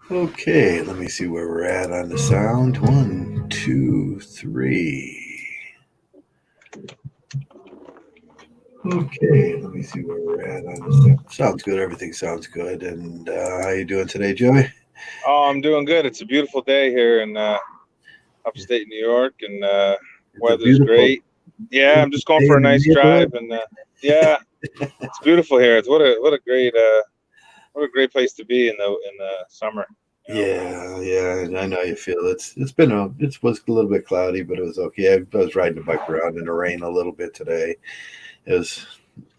Okay, let me see where we're at on the sound. One, two, three. Okay, let me see where we're at on the sound. Sounds good. Everything sounds good. And how you doing today, Joey? Oh, I'm doing good. It's a beautiful day here in upstate New York, and It's a weather's beautiful, great. Yeah, I'm beautiful just going day for a in the nice neighborhood. drive, and yeah, it's beautiful here. It's what a great place to be in the summer. Yeah, yeah, and I know you feel it was a little bit cloudy, but it was okay. I was riding a bike around in the rain a little bit today. It was,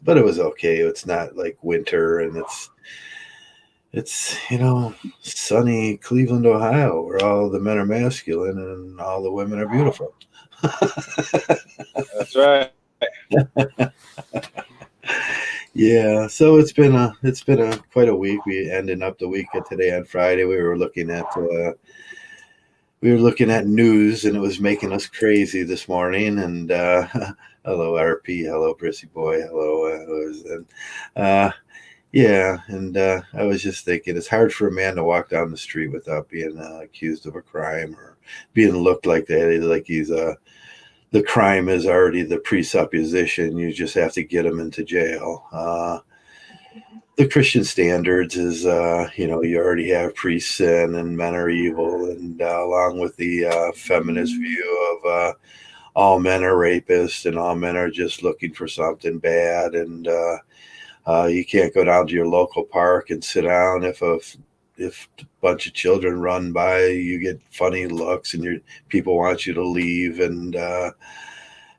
but it was okay. It's not like winter, and it's sunny Cleveland, Ohio, where all the men are masculine and all the women are beautiful. That's right. Yeah, so it's been a quite a week. We ended up the week today on Friday. We were looking at news, and it was making us crazy this morning. And hello, RP, hello, Brissy boy, hello, and uh, yeah, and I was just thinking it's hard for a man to walk down the street without being accused of a crime or being looked like that, like he's the crime is already the presupposition. You just have to get him into jail. The Christian standards is, you already have priests sin and men are evil, and along with the feminist view of all men are rapists and all men are just looking for something bad, and you can't go down to your local park and sit down if a bunch of children run by, you get funny looks, and your people want you to leave, and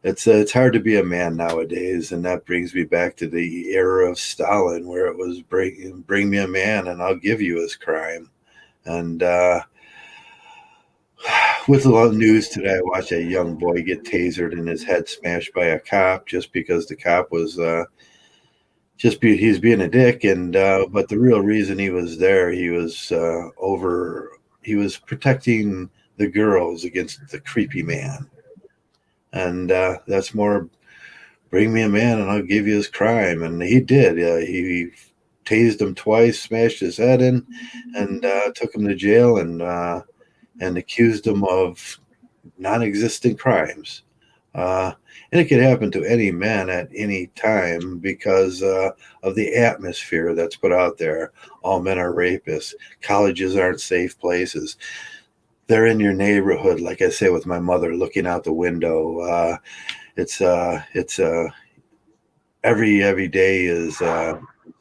it's hard to be a man nowadays, and that brings me back to the era of Stalin, where it was bring me a man, and I'll give you his crime. And with a lot of news today, I watched a young boy get tasered and his head smashed by a cop just because the cop was he's being a dick, and but the real reason he was there, he was protecting the girls against the creepy man, and that's more bring me a man and I'll give you his crime. And he did. He tased him twice, smashed his head in, and took him to jail, and accused him of non-existent crimes. Uh, and it could happen to any man at any time because of the atmosphere that's put out there. All men are rapists. Colleges aren't safe places. They're in your neighborhood, like I say with my mother looking out the window. It's every day is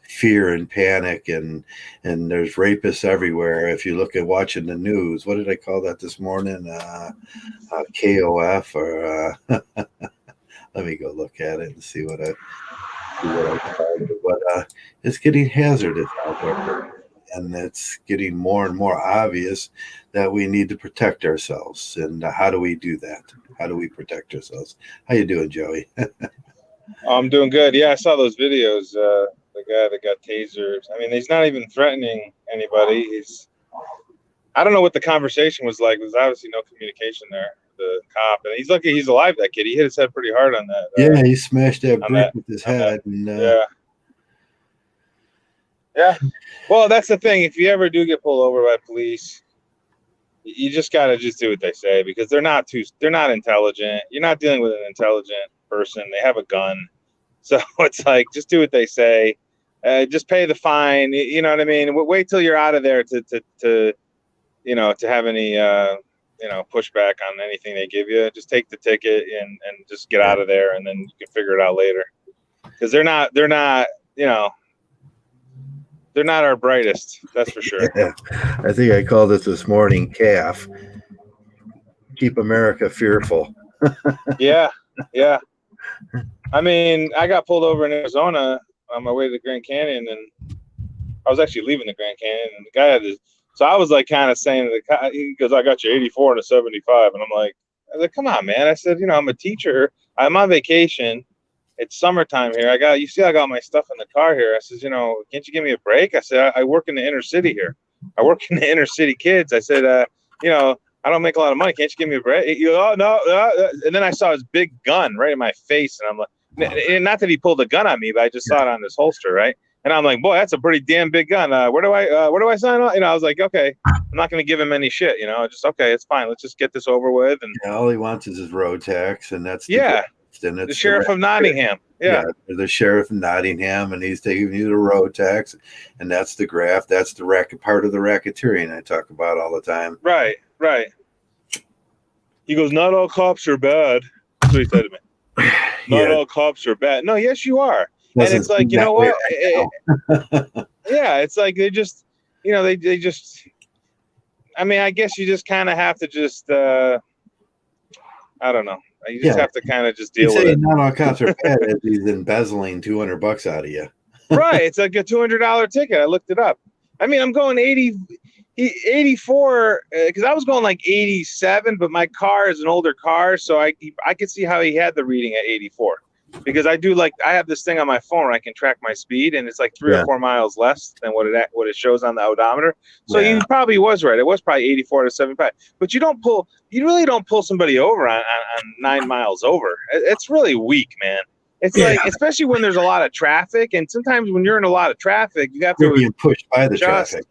fear and panic, and there's rapists everywhere. If you look at watching the news, what did I call that this morning? KOF or let me go look at it and see what I called it. But it's getting hazardous out there, and it's getting more and more obvious that we need to protect ourselves. And how do we do that? How do we protect ourselves? How you doing, Joey? I'm doing good. Yeah, I saw those videos. The guy that got tasered. I mean, he's not even threatening anybody. I don't know what the conversation was like. There's obviously no communication there. The cop, and he's lucky he's alive. That kid, he hit his head pretty hard Yeah, he smashed that on brick that, with his on that. head, and Yeah, yeah. Well, that's the thing. If you ever do get pulled over by police, you just gotta just do what they say because they're not intelligent. You're not dealing with an intelligent person. They have a gun, so it's like just do what they say. Just pay the fine. You know what I mean? Wait till you're out of there to to have any pushback on anything they give you. Just take the ticket and just get yeah, out of there, and then you can figure it out later. Because they're not you know they're not our brightest. That's for sure. yeah. I think I called it this morning. Calf, keep America fearful. Yeah, yeah. I mean, I got pulled over in Arizona on my way to the Grand Canyon, and I was actually leaving the Grand Canyon, and the guy had this. So I was like, kind of saying to the guy, he goes, "I got you 84 and a 75," and I was like, "Come on, man!" I said, I'm a teacher. I'm on vacation. It's summertime here. You see, I got my stuff in the car here. I says, can't you give me a break? I said, I work in the inner city here. I work in the inner city kids. I said, I don't make a lot of money. Can't you give me a break? You go, oh, no. And then I saw his big gun right in my face. And I'm like, not that he pulled a gun on me, but I just saw it on his holster. Right. And I'm like, boy, that's a pretty damn big gun. Where do I sign up? I was like, okay. not going to give him any shit, just, okay, it's fine. Let's just get this over with. And yeah, all he wants is his road tax, and that's yeah, and it's the sheriff of Nottingham. Yeah. The sheriff of Nottingham, and he's taking you the road tax, and that's the graft. That's the part of the racketeering I talk about all the time. Right. He goes, not all cops are bad. That's what he said to me. Not all cops are bad. No, yes, you are. And it's like, you know what? Yeah, it's like they just, they just, I mean, I guess you just kind of have to just, I don't know. You just have to kind of just deal with it. Not all cops are bad if he's embezzling $200 out of you. Right. It's like a $200 ticket. I looked it up. I mean, I'm going 84 because I was going like 87, but my car is an older car, so I could see how he had the reading at 84 because I have this thing on my phone where I can track my speed, and it's like 3 or 4 miles less than what it shows on the odometer. So he probably was right. It was probably 84 to 75. But you really don't pull somebody over on 9 miles over. It's really weak, man. It's like, especially when there's a lot of traffic, and sometimes when you're in a lot of traffic, you have to be pushed by the traffic.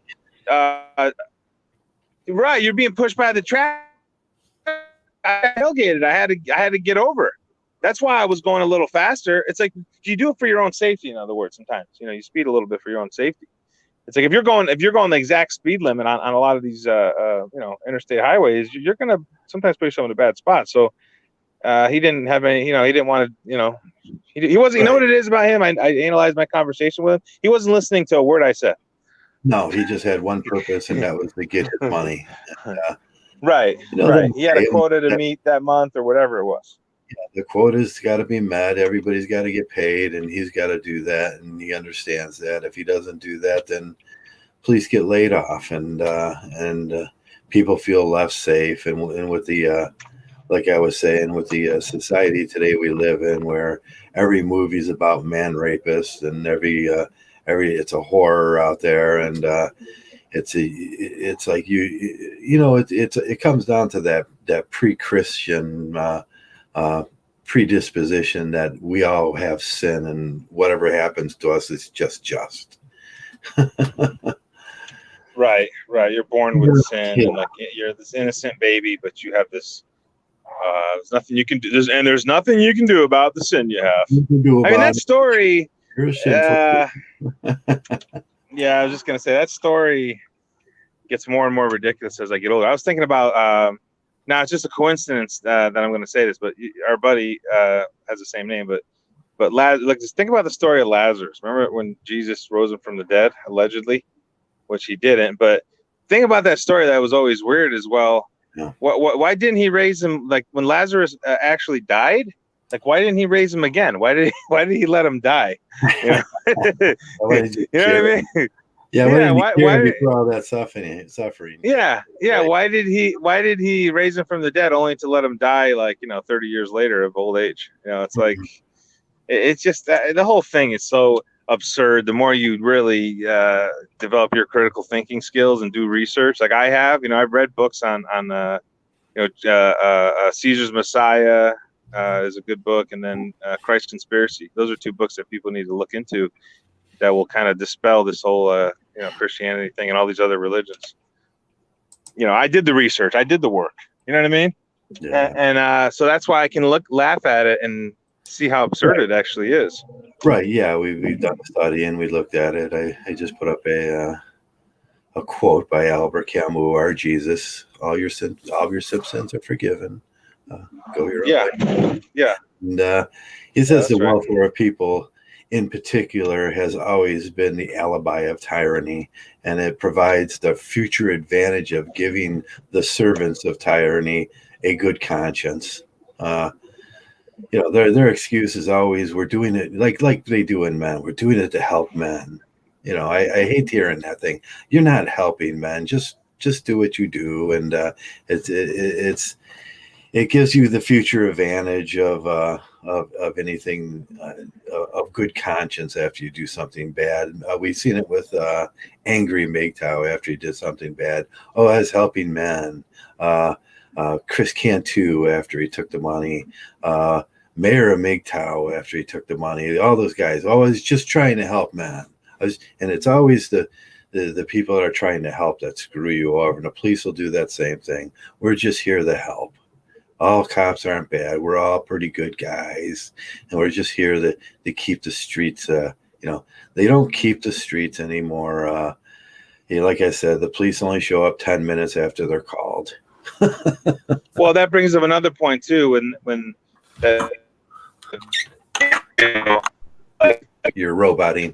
Right, you're being pushed by the traffic. I tailgated. I had to get over. That's why I was going a little faster. It's like you do it for your own safety. In other words, sometimes you speed a little bit for your own safety. It's like if you're going the exact speed limit on a lot of these interstate highways, you're gonna sometimes put yourself in a bad spot. So he didn't have any. He didn't want to. He wasn't. You know what it is about him? I analyzed my conversation with him. He wasn't listening to a word I said. No, he just had one purpose, and that was to get his money. Right. He had a quota to meet that month or whatever it was. Yeah, the quota's got to be met. Everybody's got to get paid, and he's got to do that, and he understands that. If he doesn't do that, then police get laid off, and people feel less safe. And with the like I was saying, with the society today we live in, where every movie's about man rapists, and every it's a horror out there, and it's like it comes down to that pre-Christian predisposition that we all have sin, and whatever happens to us is just. Right. You're born with sin, and like you're this innocent baby, but you have this. There's nothing you can do. There's nothing you can do about the sin you have. I mean, that story. Yeah, I was just gonna say that story gets more and more ridiculous as I get older. I was thinking about now it's just a coincidence that I'm going to say this, but our buddy has the same name, but just think about the story of Lazarus. Remember when Jesus rose him from the dead, allegedly, which he didn't. But think about that story that was always weird as well. Yeah. Why didn't he raise him like when Lazarus actually died? Like, why didn't he raise him again? Why did he let him die? You know, what I mean? Yeah. Why before all that suffering? Yeah. Why did he raise him from the dead only to let him die 30 years later of old age? It's like it's just the whole thing is so absurd. The more you really develop your critical thinking skills and do research, like I have, I've read books on Caesar's Messiah. Is a good book, and then Christ Conspiracy. Those are two books that people need to look into that will kind of dispel this whole Christianity thing and all these other religions. I did the research, I did the work. You know what I mean? Yeah. And so that's why I can laugh at it and see how absurd it actually is. Right. Yeah, we've done a study and we looked at it. I just put up a quote by Albert Camus: "Our Jesus, all your sins are forgiven. Go your own way." Yeah. And he says the welfare of people in particular has always been the alibi of tyranny, and it provides the future advantage of giving the servants of tyranny a good conscience. Their excuse is always, we're doing it like they do in men. We're doing it to help men. I hate hearing that thing. You're not helping men. Just do what you do, and it gives you the future advantage of anything of good conscience after you do something bad. We've seen it with angry MGTOW after he did something bad. Oh, as helping men. Chris Cantu after he took the money. Mayor of MGTOW after he took the money. All those guys always just trying to help men. And it's always the the people that are trying to help that screw you over, and the police will do that same thing. We're just here to help. All cops aren't bad. We're all pretty good guys, and we're just here to keep the streets. They don't keep the streets anymore. Like I said, the police only show up 10 minutes after they're called. Well, that brings up another point too. When you're roboting,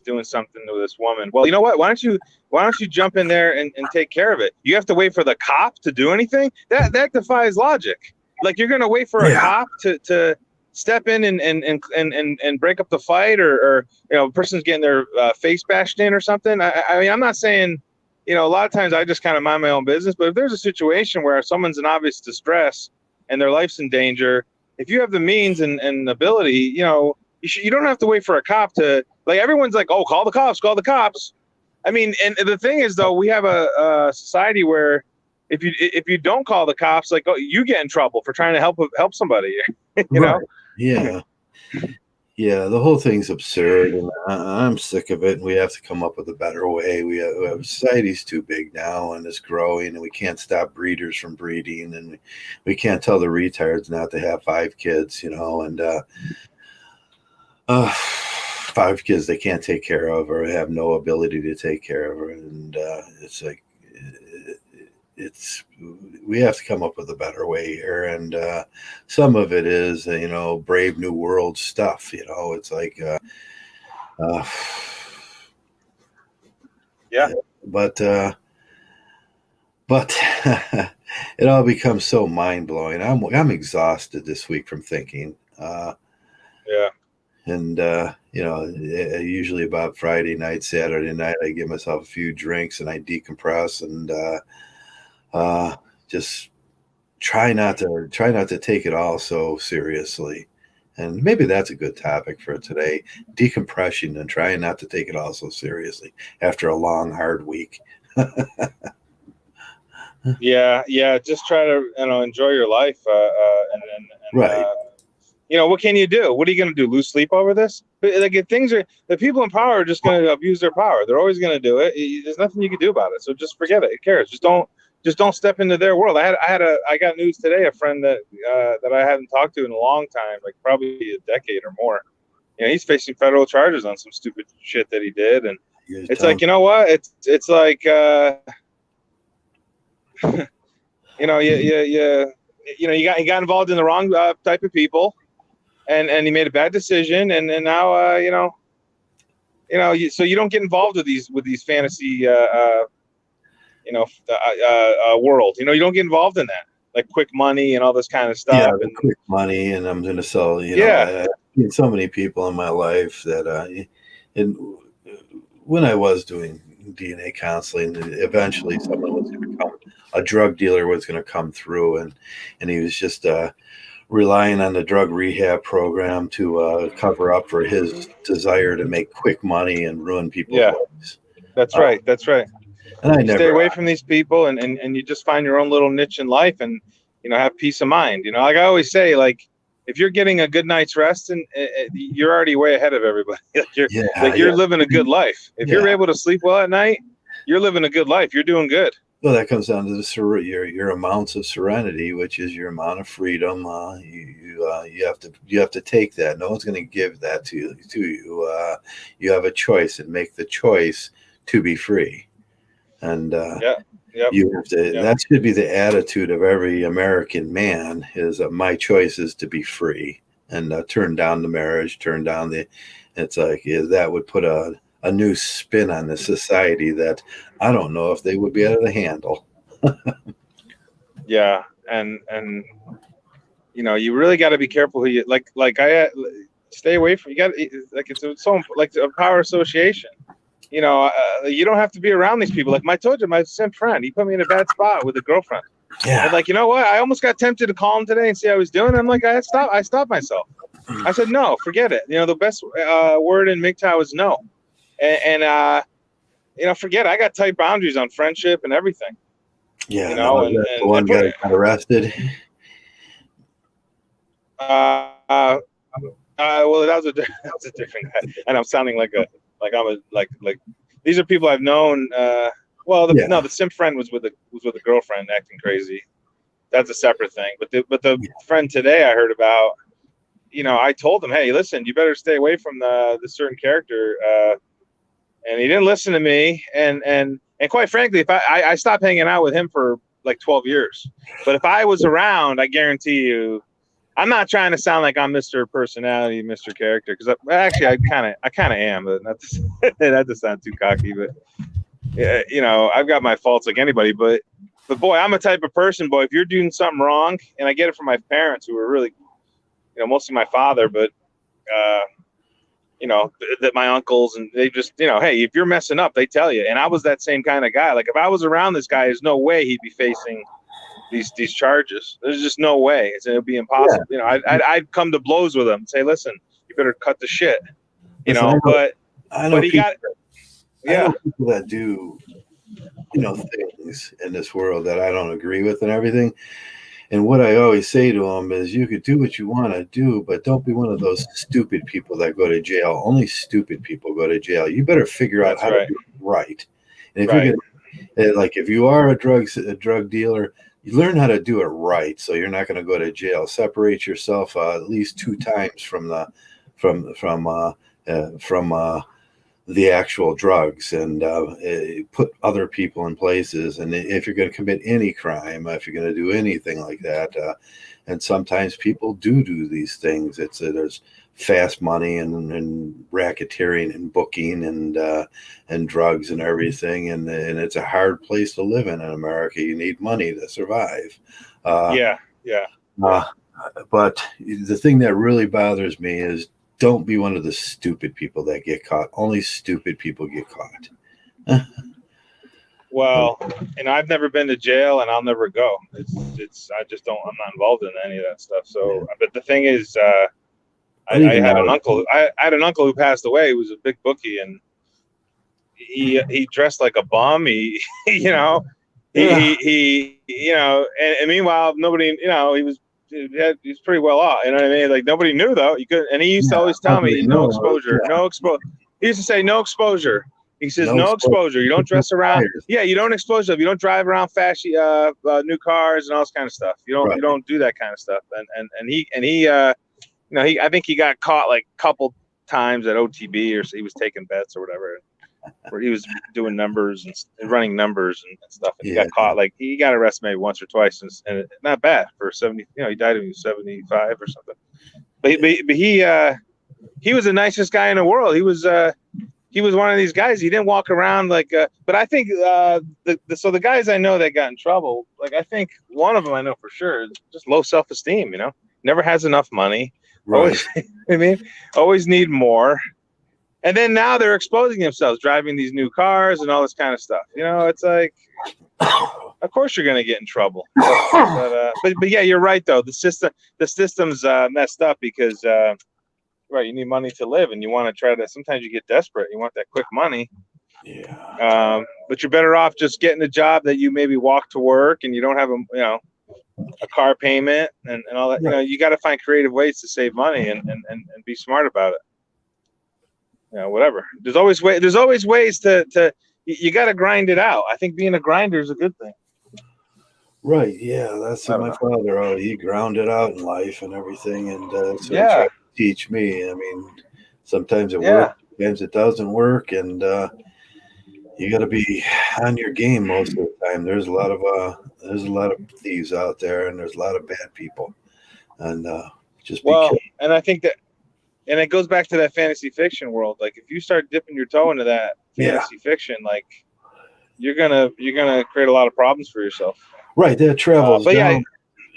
doing something to this woman. Well, you know what? Why don't you jump in there and take care of it? You have to wait for the cop to do anything? That defies logic. Like, you're gonna wait for a cop to step in and break up the fight, or a person's getting their face bashed in or something. I mean, I'm not saying, a lot of times I just kind of mind my own business, but if there's a situation where someone's in obvious distress and their life's in danger, if you have the means and ability, you don't have to wait for a cop to, like, everyone's like, oh, call the cops. I mean, and the thing is, though, we have a society where if you don't call the cops, like, you get in trouble for trying to help somebody, you know? Yeah. Yeah, the whole thing's absurd, and I'm sick of it. And we have to come up with a better way. We have society's too big now, and it's growing, and we can't stop breeders from breeding, and we can't tell the retards not to have 5 kids, and 5 kids they can't take care of or have no ability to take care of, and it's like we have to come up with a better way here, and some of it is Brave New World stuff. It's like but it all becomes so mind-blowing. I'm exhausted this week from thinking. And usually about Friday night, Saturday night, I give myself a few drinks and I decompress, and just try not to take it all so seriously. And maybe that's a good topic for today: decompression and trying not to take it all so seriously after a long, hard week. Yeah. Just try to enjoy your life, right. What can you do? What are you going to do? Lose sleep over this? Like, if the people in power are just going to abuse their power. They're always going to do it. There's nothing you can do about it. So just forget it. Who cares? Just don't step into their world. I got news today. A friend that I hadn't talked to in a long time, like probably a decade or more. He's facing federal charges on some stupid shit that he did, and it's like, you know what? It's like, you got involved in the wrong type of people. And he made a bad decision, and now so you don't get involved with these fantasy world. You don't get involved in that, like quick money and all this kind of stuff. Yeah, and quick money, and I'm going to sell. I've seen so many people in my life that, and when I was doing DNA counseling, eventually someone was going to come, a drug dealer was going to come through, and he was just relying on the drug rehab program to cover up for his desire to make quick money and ruin people's lives. That's right. And I stay away from these people, and you just find your own little niche in life, and have peace of mind. Like I always say, like, if you're getting a good night's rest, and you're already way ahead of everybody. You're living a good life. If you're able to sleep well at night, you're living a good life. You're doing good. Well, that comes down to your amounts of serenity, which is your amount of freedom. You have to take that. No one's going to give that to you. You have a choice, and make the choice to be free. And you have to. That should be the attitude of every American man: is my choice is to be free, and turn down the marriage, turn down the. It's like that would put a new spin on the society that I don't know if they would be able to handle. And you really got to be careful who you like. I stay away from. You got it's so like a power association. You don't have to be around these people. Like I told you, my simp friend, he put me in a bad spot with a girlfriend. Yeah. And you know what? I almost got tempted to call him today and see how he's doing. I'm like, I stopped myself. I said, no, forget it. The best word in MGTOW is no. And forget it. I got tight boundaries on friendship and everything. Yeah. The one guy got arrested. Well, that was a different guy, and I'm sounding like I'm these are people I've known. Yeah. No, the simp friend was with a girlfriend acting crazy. That's a separate thing. But the friend today I heard about, I told him, hey, listen, you better stay away from the certain character. And he didn't listen to me. And quite frankly, if I stopped hanging out with him for like 12 years, but if I was around, I guarantee you, I'm not trying to sound like I'm Mr. Personality, Mr. Character, because actually I kind of am, but not to sound too cocky, but I've got my faults like anybody, but boy, I'm a type of person, boy, if you're doing something wrong, and I get it from my parents who were really, mostly my father, but that my uncles, and they just, hey, if you're messing up, they tell you. And I was that same kind of guy. Like if I was around this guy, there's no way he'd be facing these charges. There's just no way. It would be impossible. Yeah. I'd come to blows with him and say, listen, you better cut the shit. But he got. Yeah. I know people that do, things in this world that I don't agree with and everything. And what I always say to them is, you could do what you want to do, but don't be one of those stupid people that go to jail. Only stupid people go to jail. You better figure out how to do it right. And if you're gonna, like, if you are a drug dealer, you learn how to do it right, so you're not going to go to jail. Separate yourself at least 2 times from the actual drugs, and put other people in places. And if you're going to commit any crime, if you're going to do anything like that, and sometimes people do these things. There's fast money and racketeering and booking and drugs and everything, and it's a hard place to live in America. You need money to survive. Yeah. But the thing that really bothers me is, don't be one of the stupid people that get caught. Only stupid people get caught. Well, I've never been to jail, and I'll never go. I just don't. I'm not involved in any of that stuff. So, but the thing is, I had an uncle. I had an uncle who passed away. He was a big bookie, and he dressed like a bum. He and meanwhile, nobody, he's pretty well off. You know what I mean? Like nobody knew though. You could, and he used to always tell me, no exposure, no exposure. He used to say, no exposure. He says, no exposure. You don't dress around. Yeah, you don't expose yourself. You don't drive around flashy new cars and all this kind of stuff. You don't do that kind of stuff. And he I think he got caught like a couple times at OTB, or so he was taking bets or whatever, where he was doing numbers and running numbers and stuff. And he got caught, like he got arrested maybe once or twice, and not bad for 70. He died when he was 75 or something. But he was the nicest guy in the world. He was one of these guys. He didn't walk around like. But I think the guys I know that got in trouble, like I think one of them I know for sure, just low self-esteem. Never has enough money. Right. Always need more. And then now they're exposing themselves, driving these new cars and all this kind of stuff. It's like, of course you're going to get in trouble. But yeah, you're right though. The system's messed up because, you need money to live, and you want to try to. Sometimes you get desperate. You want that quick money. Yeah. But you're better off just getting a job that you maybe walk to work, and you don't have a car payment and all that. Right. You got to find creative ways to save money and be smart about it. Whatever. There's always ways to you got to grind it out. I think being a grinder is a good thing. Right. Yeah. That's what my father, he ground it out in life and everything. And so he tried to teach me. I mean, sometimes it works, sometimes it doesn't work. And you got to be on your game most of the time. There's a lot of thieves out there, and there's a lot of bad people. And just be careful. And I think that. And it goes back to that fantasy fiction world. Like if you start dipping your toe into that fantasy fiction, like you're gonna create a lot of problems for yourself. Right, that travels down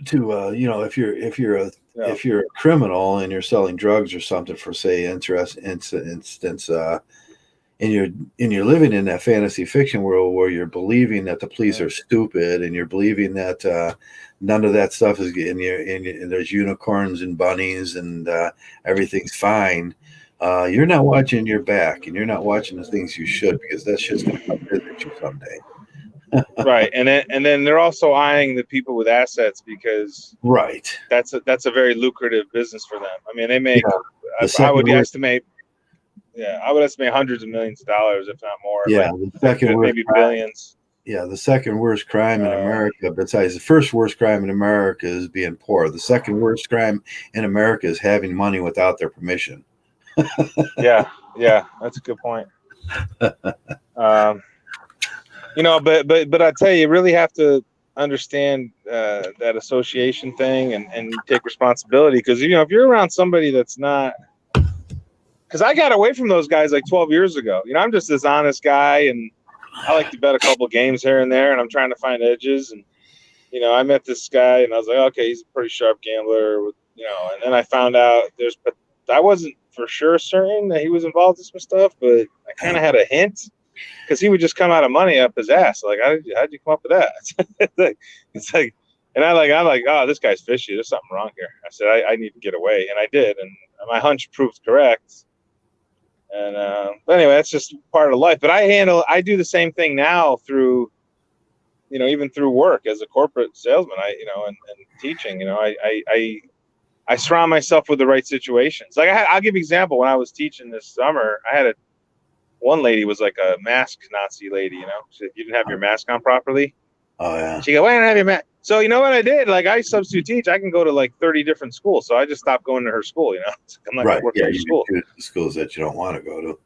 to if you're a criminal and you're selling drugs or something for, say, instance, and you're living in that fantasy fiction world where you're believing that the police are stupid, and you're believing that none of that stuff is and there's unicorns and bunnies and everything's fine. You're not watching your back, and you're not watching the things you should, because that shit's going to come visit you someday. Right, and then they're also eyeing the people with assets, because that's a very lucrative business for them. I mean, they make I would estimate Yeah, I would estimate hundreds of millions of dollars, if not more. Yeah, Like the second worst maybe crime. billions. Yeah, the second worst crime in America, besides the first worst crime in America, is being poor. The second worst crime in America is having money without their permission. Yeah, that's a good point. But I tell you, you really have to understand that association thing and take responsibility, because if you're around somebody that's not, because I got away from those guys like 12 years ago. I'm just this honest guy, and I like to bet a couple games here and there, and I'm trying to find edges. And I met this guy, and I was like, okay, he's a pretty sharp gambler, and then I found out I wasn't for sure certain that he was involved in some stuff, but I kind of had a hint, because he would just come out of money up his ass. Like, how'd you come up with that? it's like, and I'm like, oh, this guy's fishy. There's something wrong here. I said, I need to get away, and I did, and my hunch proved correct. And but anyway, that's just part of life. But I do the same thing now through, even through work as a corporate salesman. And teaching. I surround myself with the right situations. Like I'll give you an example. When I was teaching this summer, I had one lady was like a mask Nazi lady. She said, you didn't have your mask on properly. Oh yeah. She go, why don't I have your mask? So you know what I did? Like I substitute teach. I can go to like 30 different schools. So I just stopped going to her school. I'm not going to work for her school. You choose schools that you don't want to go to.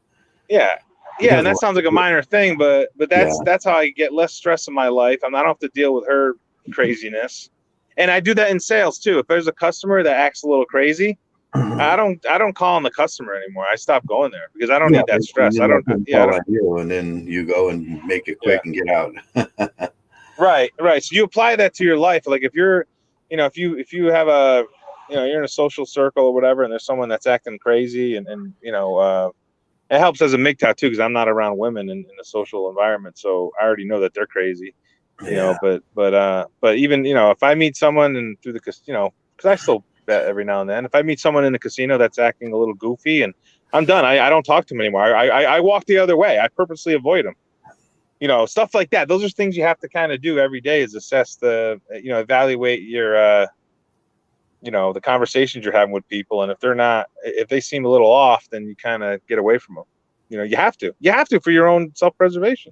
Yeah. And that sounds like a minor thing, but that's how I get less stress in my life. I don't have to deal with her craziness. And I do that in sales too. If there's a customer that acts a little crazy, I don't call on the customer anymore. I stop going there because I don't need that stress. I don't. You, and then you go and make it quick and get out. Right. So you apply that to your life. Like if you're, if you have a, you're in a social circle or whatever, and there's someone that's acting crazy, and it helps as a MGTOW too, because I'm not around women in the social environment, so I already know that they're crazy. But even if I meet someone and through the because I still bet every now and then, if I meet someone in the casino that's acting a little goofy, and I'm done, I don't talk to them anymore. I walk the other way. I purposely avoid them. Stuff like that. Those are things you have to kind of do every day, is assess evaluate your the conversations you're having with people, and if they seem a little off, then you kind of get away from them. You have to for your own self-preservation.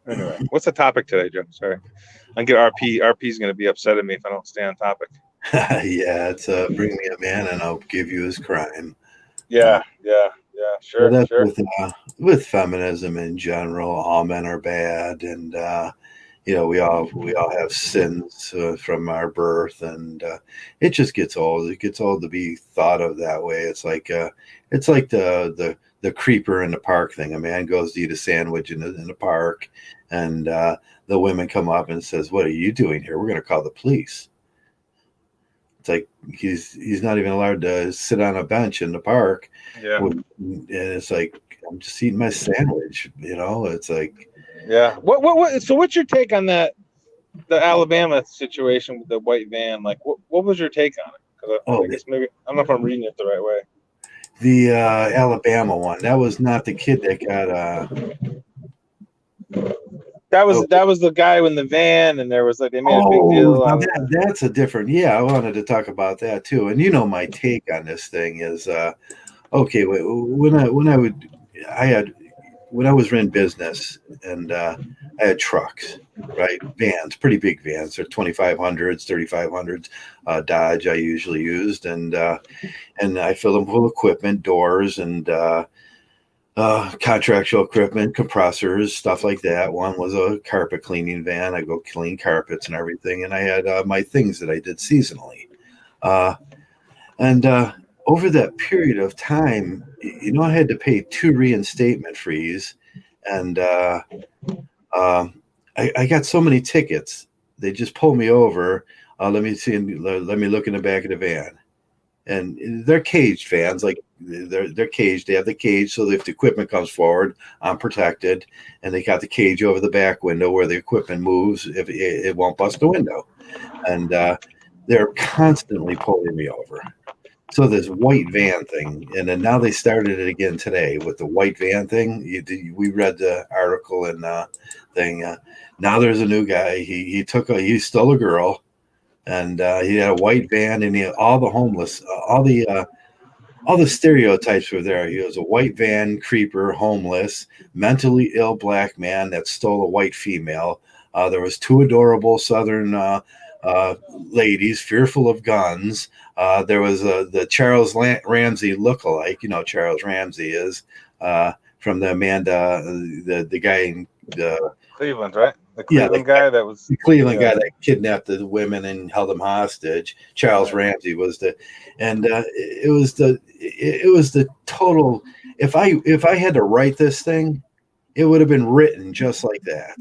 Anyway, what's the topic today, Joe? Sorry, I get RP. RP's going to be upset at me if I don't stay on topic. Yeah, it's bring me a man and I'll give you his crime. Yeah, sure. With feminism in general, all men are bad, and we all have sins from our birth, and it just gets old. It gets old to be thought of that way. It's like the creeper in the park thing. A man goes to eat a sandwich in the park, and the women come up and says, "What are you doing here? We're going to call the police." It's like he's not even allowed to sit on a bench in the park. Yeah, and it's like, I'm just eating my sandwich. It's like, yeah. What? So what's your take on that? The Alabama situation with the white van. Like, what was your take on it? Because I guess maybe I don't know if I'm reading it the right way. The Alabama one. That was not the kid that got. That was the guy in the van, and there was like they made a big deal. That's a different. Yeah, I wanted to talk about that too. And my take on this thing is, okay, when I was in business, and I had trucks, right? Vans, pretty big vans. They're 2500s, 3500s. Dodge I usually used, and I filled them full of equipment, doors, and contractual equipment, compressors, stuff like that. One was a carpet cleaning van. I go clean carpets and everything, and I had my things that I did seasonally. And over that period of time, I had to pay 2 reinstatement fees, and I got so many tickets. They just pulled me over. Let me see. Let me look in the back of the van. And they're caged vans, like they're caged. They have the cage, so if the equipment comes forward, I'm protected. And they got the cage over the back window where the equipment moves. If it won't bust the window, and they're constantly pulling me over. So this white van thing, and then now they started it again today with the white van thing. We read the article and thing. Now there's a new guy. He stole a girl. And he had a white van, and he had all the homeless, all the all the stereotypes were there. He was a white van creeper, homeless, mentally ill black man that stole a white female. There was two adorable Southern ladies, fearful of guns. There was the Charles Ramsey lookalike. You know who Charles Ramsey is from the Amanda, the guy in Cleveland, right? The Cleveland guy that was the Cleveland guy that kidnapped the women and held them hostage. Charles Ramsey was and it was the total. If I had to write this thing, it would have been written just like that.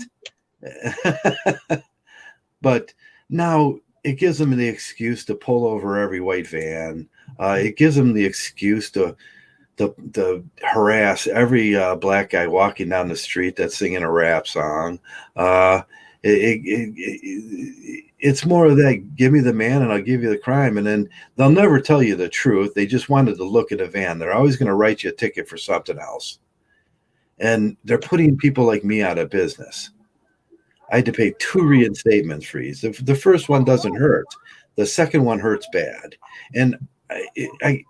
But now it gives them the excuse to pull over every white van. It gives them the excuse to harass every black guy walking down the street that's singing a rap song. It's more of that, give me the man and I'll give you the crime. And then they'll never tell you the truth. They just wanted to look at a van. They're always going to write you a ticket for something else. And they're putting people like me out of business. I had to pay 2 reinstatement fees. The first one doesn't hurt. The second one hurts bad. And I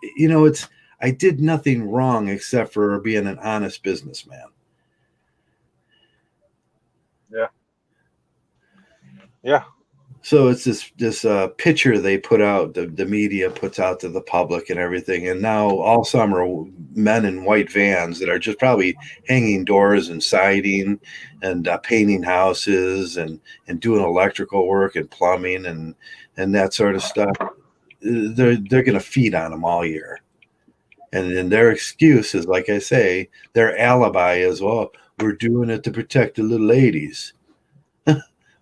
did nothing wrong except for being an honest businessman. Yeah. Yeah. So it's this picture they put out, the media puts out to the public and everything. And now all summer, men in white vans that are just probably hanging doors and siding and painting houses and doing electrical work and plumbing and that sort of stuff. They're going to feed on them all year. And then their excuse is, like I say, their alibi is, well, we're doing it to protect the little ladies.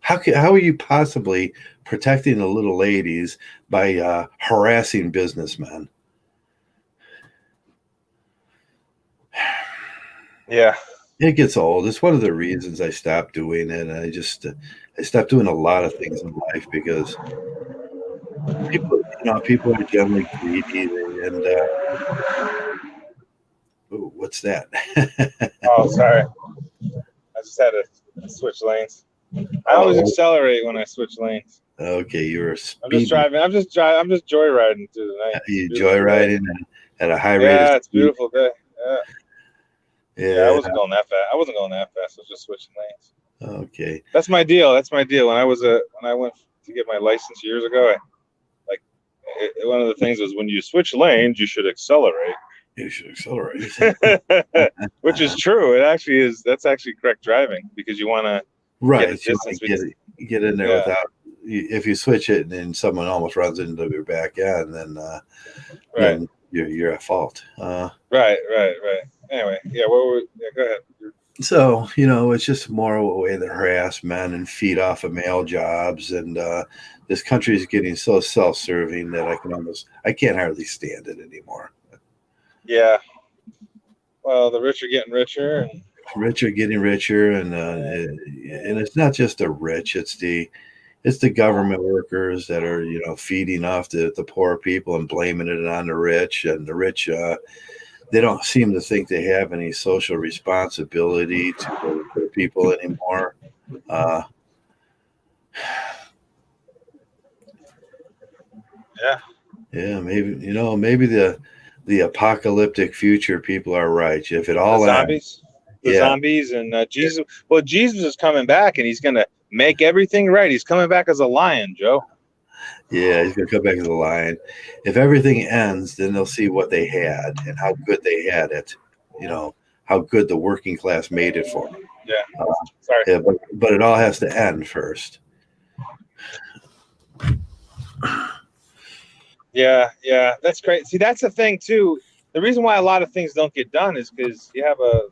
How are you possibly protecting the little ladies by harassing businessmen? Yeah. It gets old. It's one of the reasons I stopped doing it. And I stopped doing a lot of things in life because people are generally greedy and ooh, what's that? Oh, sorry. I just had to switch lanes. I always accelerate when I switch lanes. Okay, you're I'm just driving. I'm just joyriding through the night. You joyriding at a high rate. Yeah, it's a beautiful day. Yeah. I wasn't going that fast. I was just switching lanes. Okay. That's my deal. When I went to get my license years ago, one of the things was when you switch lanes, you should accelerate. You should accelerate. Which is true. That's actually correct driving because you want to get in there without. If you switch it and then someone almost runs into your back end, then then you're at fault. Right. Anyway, go ahead. So it's just more a way to harass men and feed off of male jobs, and this country is getting so self-serving that I can't hardly stand it anymore. Yeah. Well, the rich are getting richer, and it's not just the rich; it's the government workers that are feeding off the poor people and blaming it on the rich, and the rich they don't seem to think they have any social responsibility to the people anymore. Maybe the apocalyptic future people are right. If it all zombies, zombies, and Jesus. Well, Jesus is coming back, and he's going to make everything right. He's coming back as a lion, Joe. Yeah, he's going to come back as a lion. If everything ends, then they'll see what they had and how good they had it. How good the working class made it for them. Yeah. Sorry. Yeah, but it all has to end first. Yeah, that's great. See, that's the thing too. The reason why a lot of things don't get done is because you have a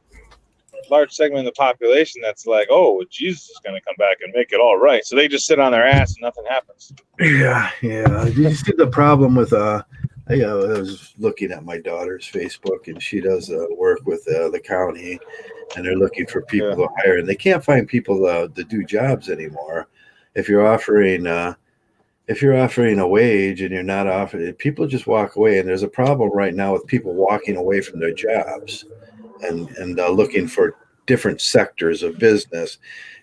large segment of the population that's like, oh, Jesus is going to come back and make it all right. So they just sit on their ass and nothing happens. Yeah. You see the problem with I was looking at my daughter's Facebook, and she does work with the county, and they're looking for people to hire, and they can't find people to do jobs anymore. If you're offering a wage and you're not offering it, people just walk away. And there's a problem right now with people walking away from their jobs and looking for different sectors of business.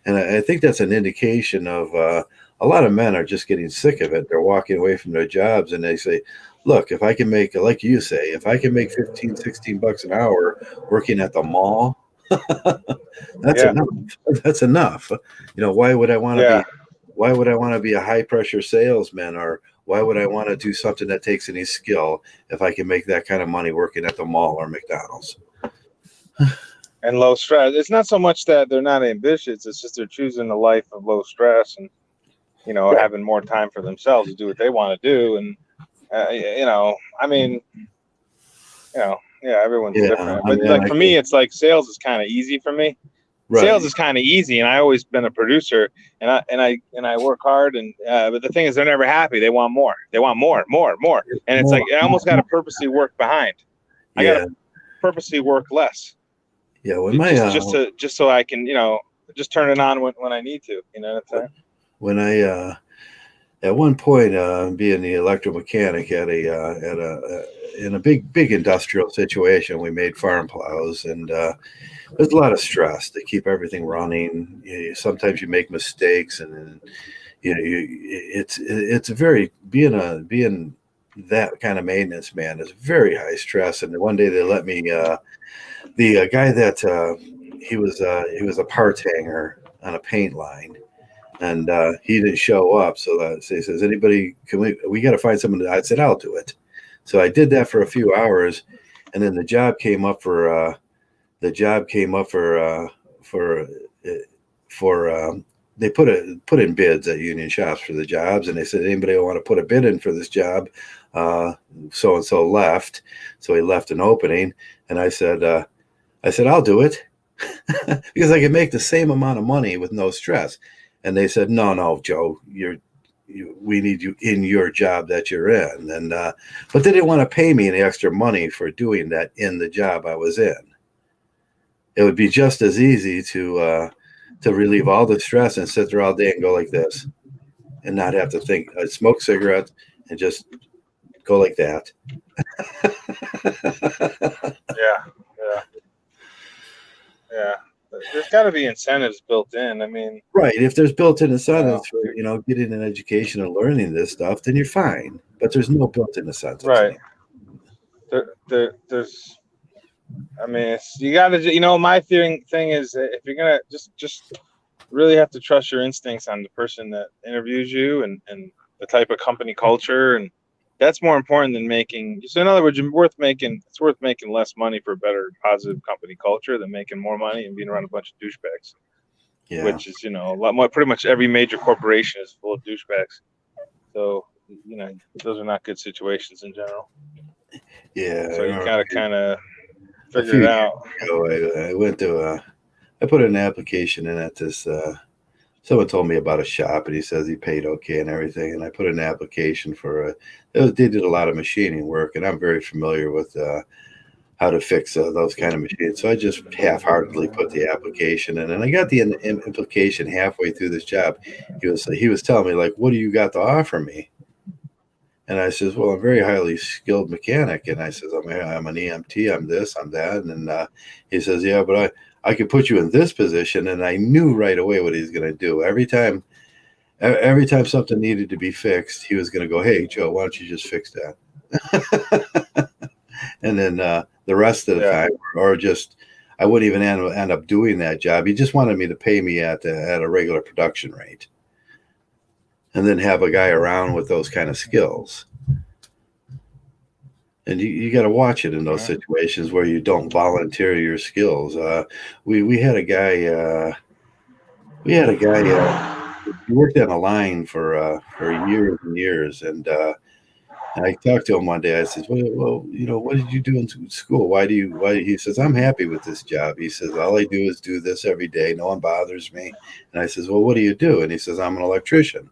And I think that's an indication of a lot of men are just getting sick of it. They're walking away from their jobs, and they say, look, if I can make, like you say, if I can make 15, 16 bucks an hour working at the mall, that's Yeah. enough. That's enough. Why would I want to Yeah. be, why would I want to be a high pressure salesman, or why would I want to do something that takes any skill if I can make that kind of money working at the mall or McDonald's? And low stress. It's not so much that they're not ambitious. It's just they're choosing a life of low stress and, Right. having more time for themselves to do what they want to do. And, I mean, yeah, everyone's Yeah. different. I But mean, like for me, it's like sales is kind of easy for me. right. Sales is kind of easy, and I always been a producer, and I work hard, and but the thing is, they're never happy. They want more. They want more, more, more, and it's More, like I more, almost got to more. purposely work behind. I got to Yeah. purposely work less, Yeah. When my, just so I can just turn it on when I need to. You know what I'm saying? when I, at one point, being the electromechanic in a big industrial situation, we made farm plows, and there's a lot of stress to keep everything running. Sometimes you make mistakes, and it's very being that kind of maintenance man is very high stress. And one day they let me, the guy that he was a parts hanger on a paint line, and he didn't show up. So he says, "Anybody? Can we got to find someone?" I said, "I'll do it." So I did that for a few hours, and then the job came up for they put in bids at union shops for the jobs, and they said, "Anybody want to put a bid in for this job?" So and so left, so he left an opening, and I said, "I'll do it." Because I can make the same amount of money with no stress. And they said, "No, Joe, we need you in your job that you're in." And but they didn't want to pay me any extra money for doing that in the job I was in. It would be just as easy to relieve all the stress and sit there all day and go like this, and not have to think. I'd smoke cigarettes and just go like that. Yeah, yeah, yeah. There's got to be incentives built in. I mean, Right. If there's built-in you know, incentives for, getting an education and learning this stuff, then you're fine. But there's no built-in incentives right. anymore. There's. I mean, you got to. My thing is that if you're gonna just really have to trust your instincts on the person that interviews you and the type of company culture, and that's more important than making. So in other words, it's worth making less money for a better positive company culture than making more money and being around a bunch of douchebags, Yeah. which is a lot more. Pretty much every major corporation is full of douchebags. So those are not good situations in general. Yeah. I So you remember gotta kind of a figure few it years out. ago, I went to, I put an application in at this, someone told me about a shop, and he says he paid okay and everything. And I put an application they did a lot of machining work, and I'm very familiar with, how to fix those kind of machines. So I just half-heartedly put the application in, and I got the implication halfway through this job. He was telling me, like, "What do you got to offer me?" And I says, "Well, I'm a very highly skilled mechanic." And I says, "I'm an EMT. I'm this. I'm that." And he says, "Yeah, but I could put you in this position." And I knew right away what he's going to do. Every time something needed to be fixed, he was going to go, "Hey, Joe, why don't you just fix that?" And then the rest of the Yeah, time, or just I wouldn't even end up doing that job. He just wanted me to pay me at a regular production rate, and then have a guy around with those kind of skills. And you got to watch it in those situations where you don't volunteer your skills. We had a guy. He worked on a line for years and years, and I talked to him one day. I said, "Well, what did you do in school? Why?" He says, "I'm happy with this job." He says, "All I do is do this every day. No one bothers me." And I says, "Well, what do you do?" And he says, "I'm an electrician."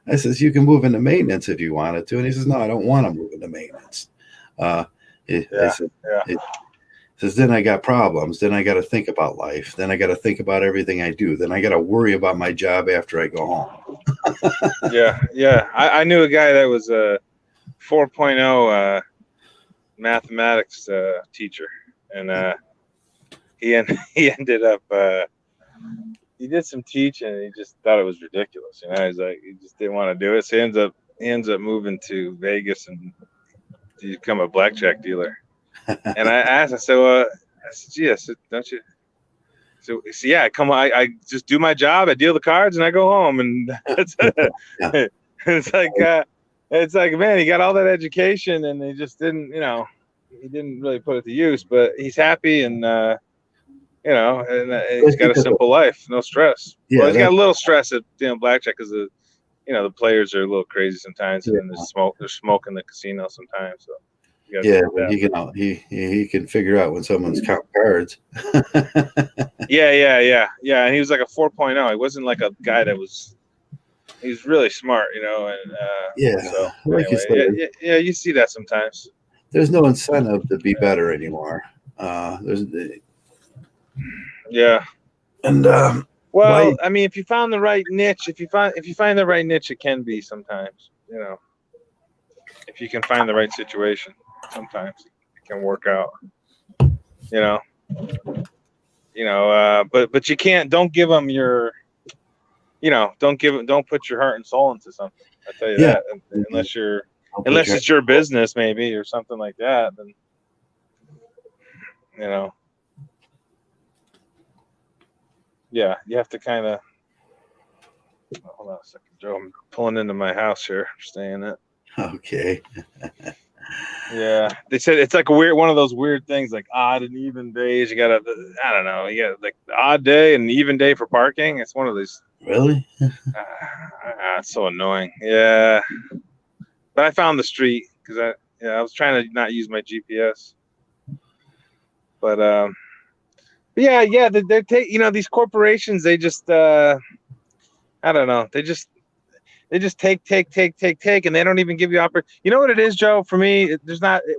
I says, "You can move into maintenance if you wanted to." And he says, "No, I don't want to move into maintenance." Uh, I yeah, said, yeah. he says, "Then I got problems. Then I got to think about life. Then I got to think about everything I do. Then I got to worry about my job after I go home." Yeah. I knew a guy that was a 4.0 mathematics teacher, and he ended up he did some teaching, and he just thought it was ridiculous. He's like he just didn't want to do it. So he ends up he ends up moving to Vegas and to become a blackjack dealer. And I asked, I said, gee, I said, don't you? So yeah, come on, I just do my job. I deal the cards and I go home. And it's, Yeah. it's like, man, he got all that education and he just didn't, he didn't really put it to use. But he's happy and he's got a simple life, no stress. Yeah, Well, he's got a little stress at blackjack because the players are a little crazy sometimes, and then there's smoke in the casino sometimes. So he can figure out when someone's counting cards. Yeah. And he was like a 4.0. He wasn't like a guy that was. He's really smart, and So like anyway, you see that sometimes. There's no incentive to be better anymore. And I mean, if you found the right niche, if you find the right niche, it can be sometimes, if you can find the right situation, sometimes it can work out, but you can't, don't give them your, don't put your heart and soul into something. I tell you that, unless it's your business maybe or something like that, then, yeah, you have to kind of. Hold on a second, Joe. I'm pulling into my house here. Staying it. Okay. Yeah, they said it's like one of those weird things, like odd and even days. You got I don't know. You got like the odd day and even day for parking. It's one of these. Really? It's so annoying. Yeah, but I found the street because I was trying to not use my GPS. But yeah, they're these corporations, they just I don't know, they just take, and they don't even give you opportunity. You know what it is, Joe? For me,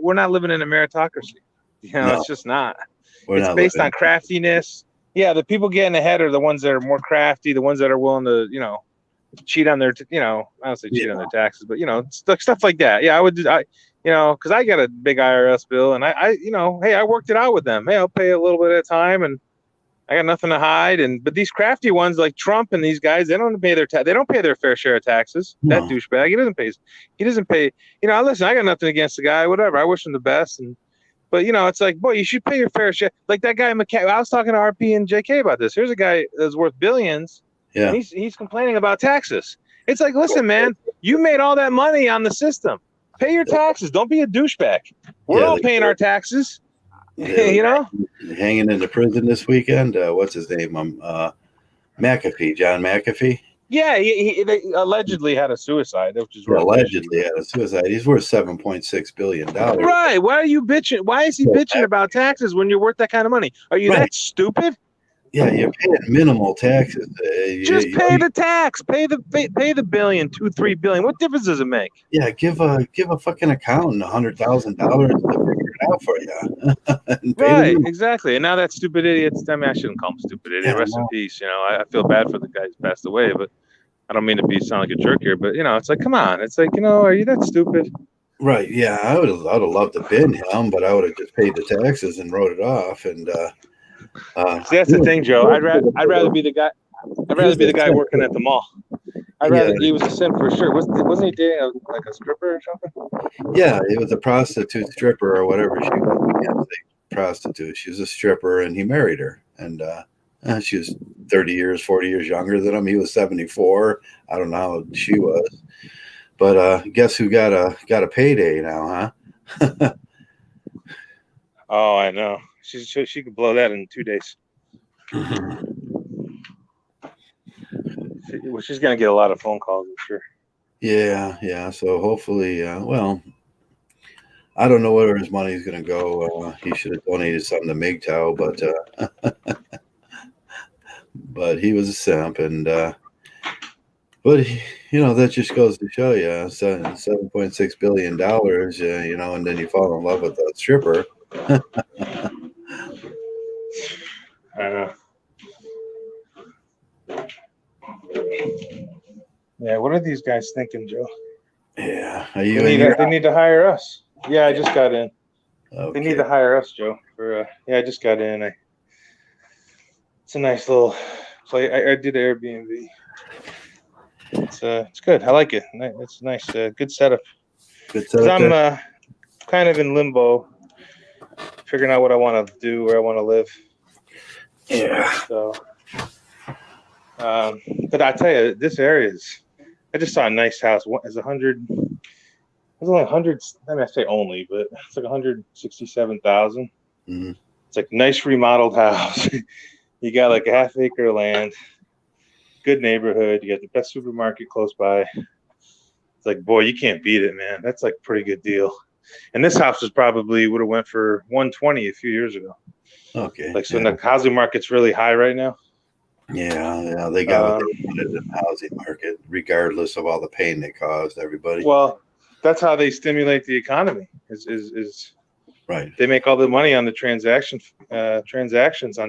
we're not living in a meritocracy. No. It's just not. It's based on craftiness. Yeah, the people getting ahead are the ones that are more crafty, the ones that are willing to, cheat on their, I don't say cheat on their taxes, but stuff like that. Yeah, I would do. Because I got a big IRS bill, and hey, I worked it out with them. Hey, I'll pay a little bit at a time, and I got nothing to hide. But these crafty ones like Trump and these guys, they don't pay their fair share of taxes. No. That douchebag, he doesn't pay. Listen, I got nothing against the guy, whatever. I wish him the best, but it's like, boy, you should pay your fair share. Like that guy, I was talking to RP and JK about this. Here's a guy that's worth billions, and he's complaining about taxes. It's like, listen, man, you made all that money on the system. Pay your taxes. Don't be a douchebag. We're all paying our taxes. Hanging in the prison this weekend. What's his name? McAfee, John McAfee. Yeah, they allegedly had a suicide, which is allegedly had a suicide. He's worth $7.6 billion. Right? Why are you bitching? Why is he bitching about taxes when you're worth that kind of money? Are you that stupid? Yeah, you're paying minimal taxes. Just pay the tax. Pay the billion, $2-3 billion. What difference does it make? Yeah, give a fucking accountant $100,000 to figure it out for you. Right, exactly. And now that stupid idiot. I mean, I shouldn't call him stupid idiot. Rest in peace. I feel bad for the guy who's passed away, but I don't mean to sound like a jerk here. But it's like, come on. It's like, are you that stupid? Right. Yeah, I would have loved to bin him, but I would have just paid the taxes and wrote it off. And see, that's the thing, Joe. I'd rather be the guy. I'd rather be the guy working at the mall. I'd rather he was a simp for sure. Wasn't he dating a stripper or something? Yeah, he was a prostitute, stripper, or whatever she was. Prostitute. She was a stripper, and he married her. And she was 40 years younger than him. He was 74. I don't know how old she was. But guess who got a payday now, huh? Oh, I know. She could blow that in 2 days. She's gonna get a lot of phone calls, I'm sure. Yeah. So hopefully, I don't know where his money's gonna go. He should have donated something to MGTOW, but he was a simp, and but that just goes to show you, $7.6 billion, and then you fall in love with a stripper. I know. Yeah, what are these guys thinking, Joe? Yeah, they need to hire us. Yeah, I just got in. Okay. They need to hire us, Joe. I just got in. It's a nice little place. I did Airbnb. It's good. I like it. It's nice. Good setup. Good Because setup I'm there. kind of in limbo, figuring out what I want to do, where I want to live. Yeah. So, but I tell you, this area is. I just saw a nice house. It's 100. It's only 100. I mean, I say only, but it's like 167,000. Mm-hmm. It's like nice remodeled house. You got like a half acre of land, good neighborhood. You got the best supermarket close by. It's like, boy, you can't beat it, man. That's like a pretty good deal. And this house was probably would have went for 120 a few years ago. Okay. Like, so the housing market's really high right now. Yeah, they got what they wanted in the housing market, regardless of all the pain they caused everybody. Well, that's how they stimulate the economy. Is right. They make all the money on the transactions on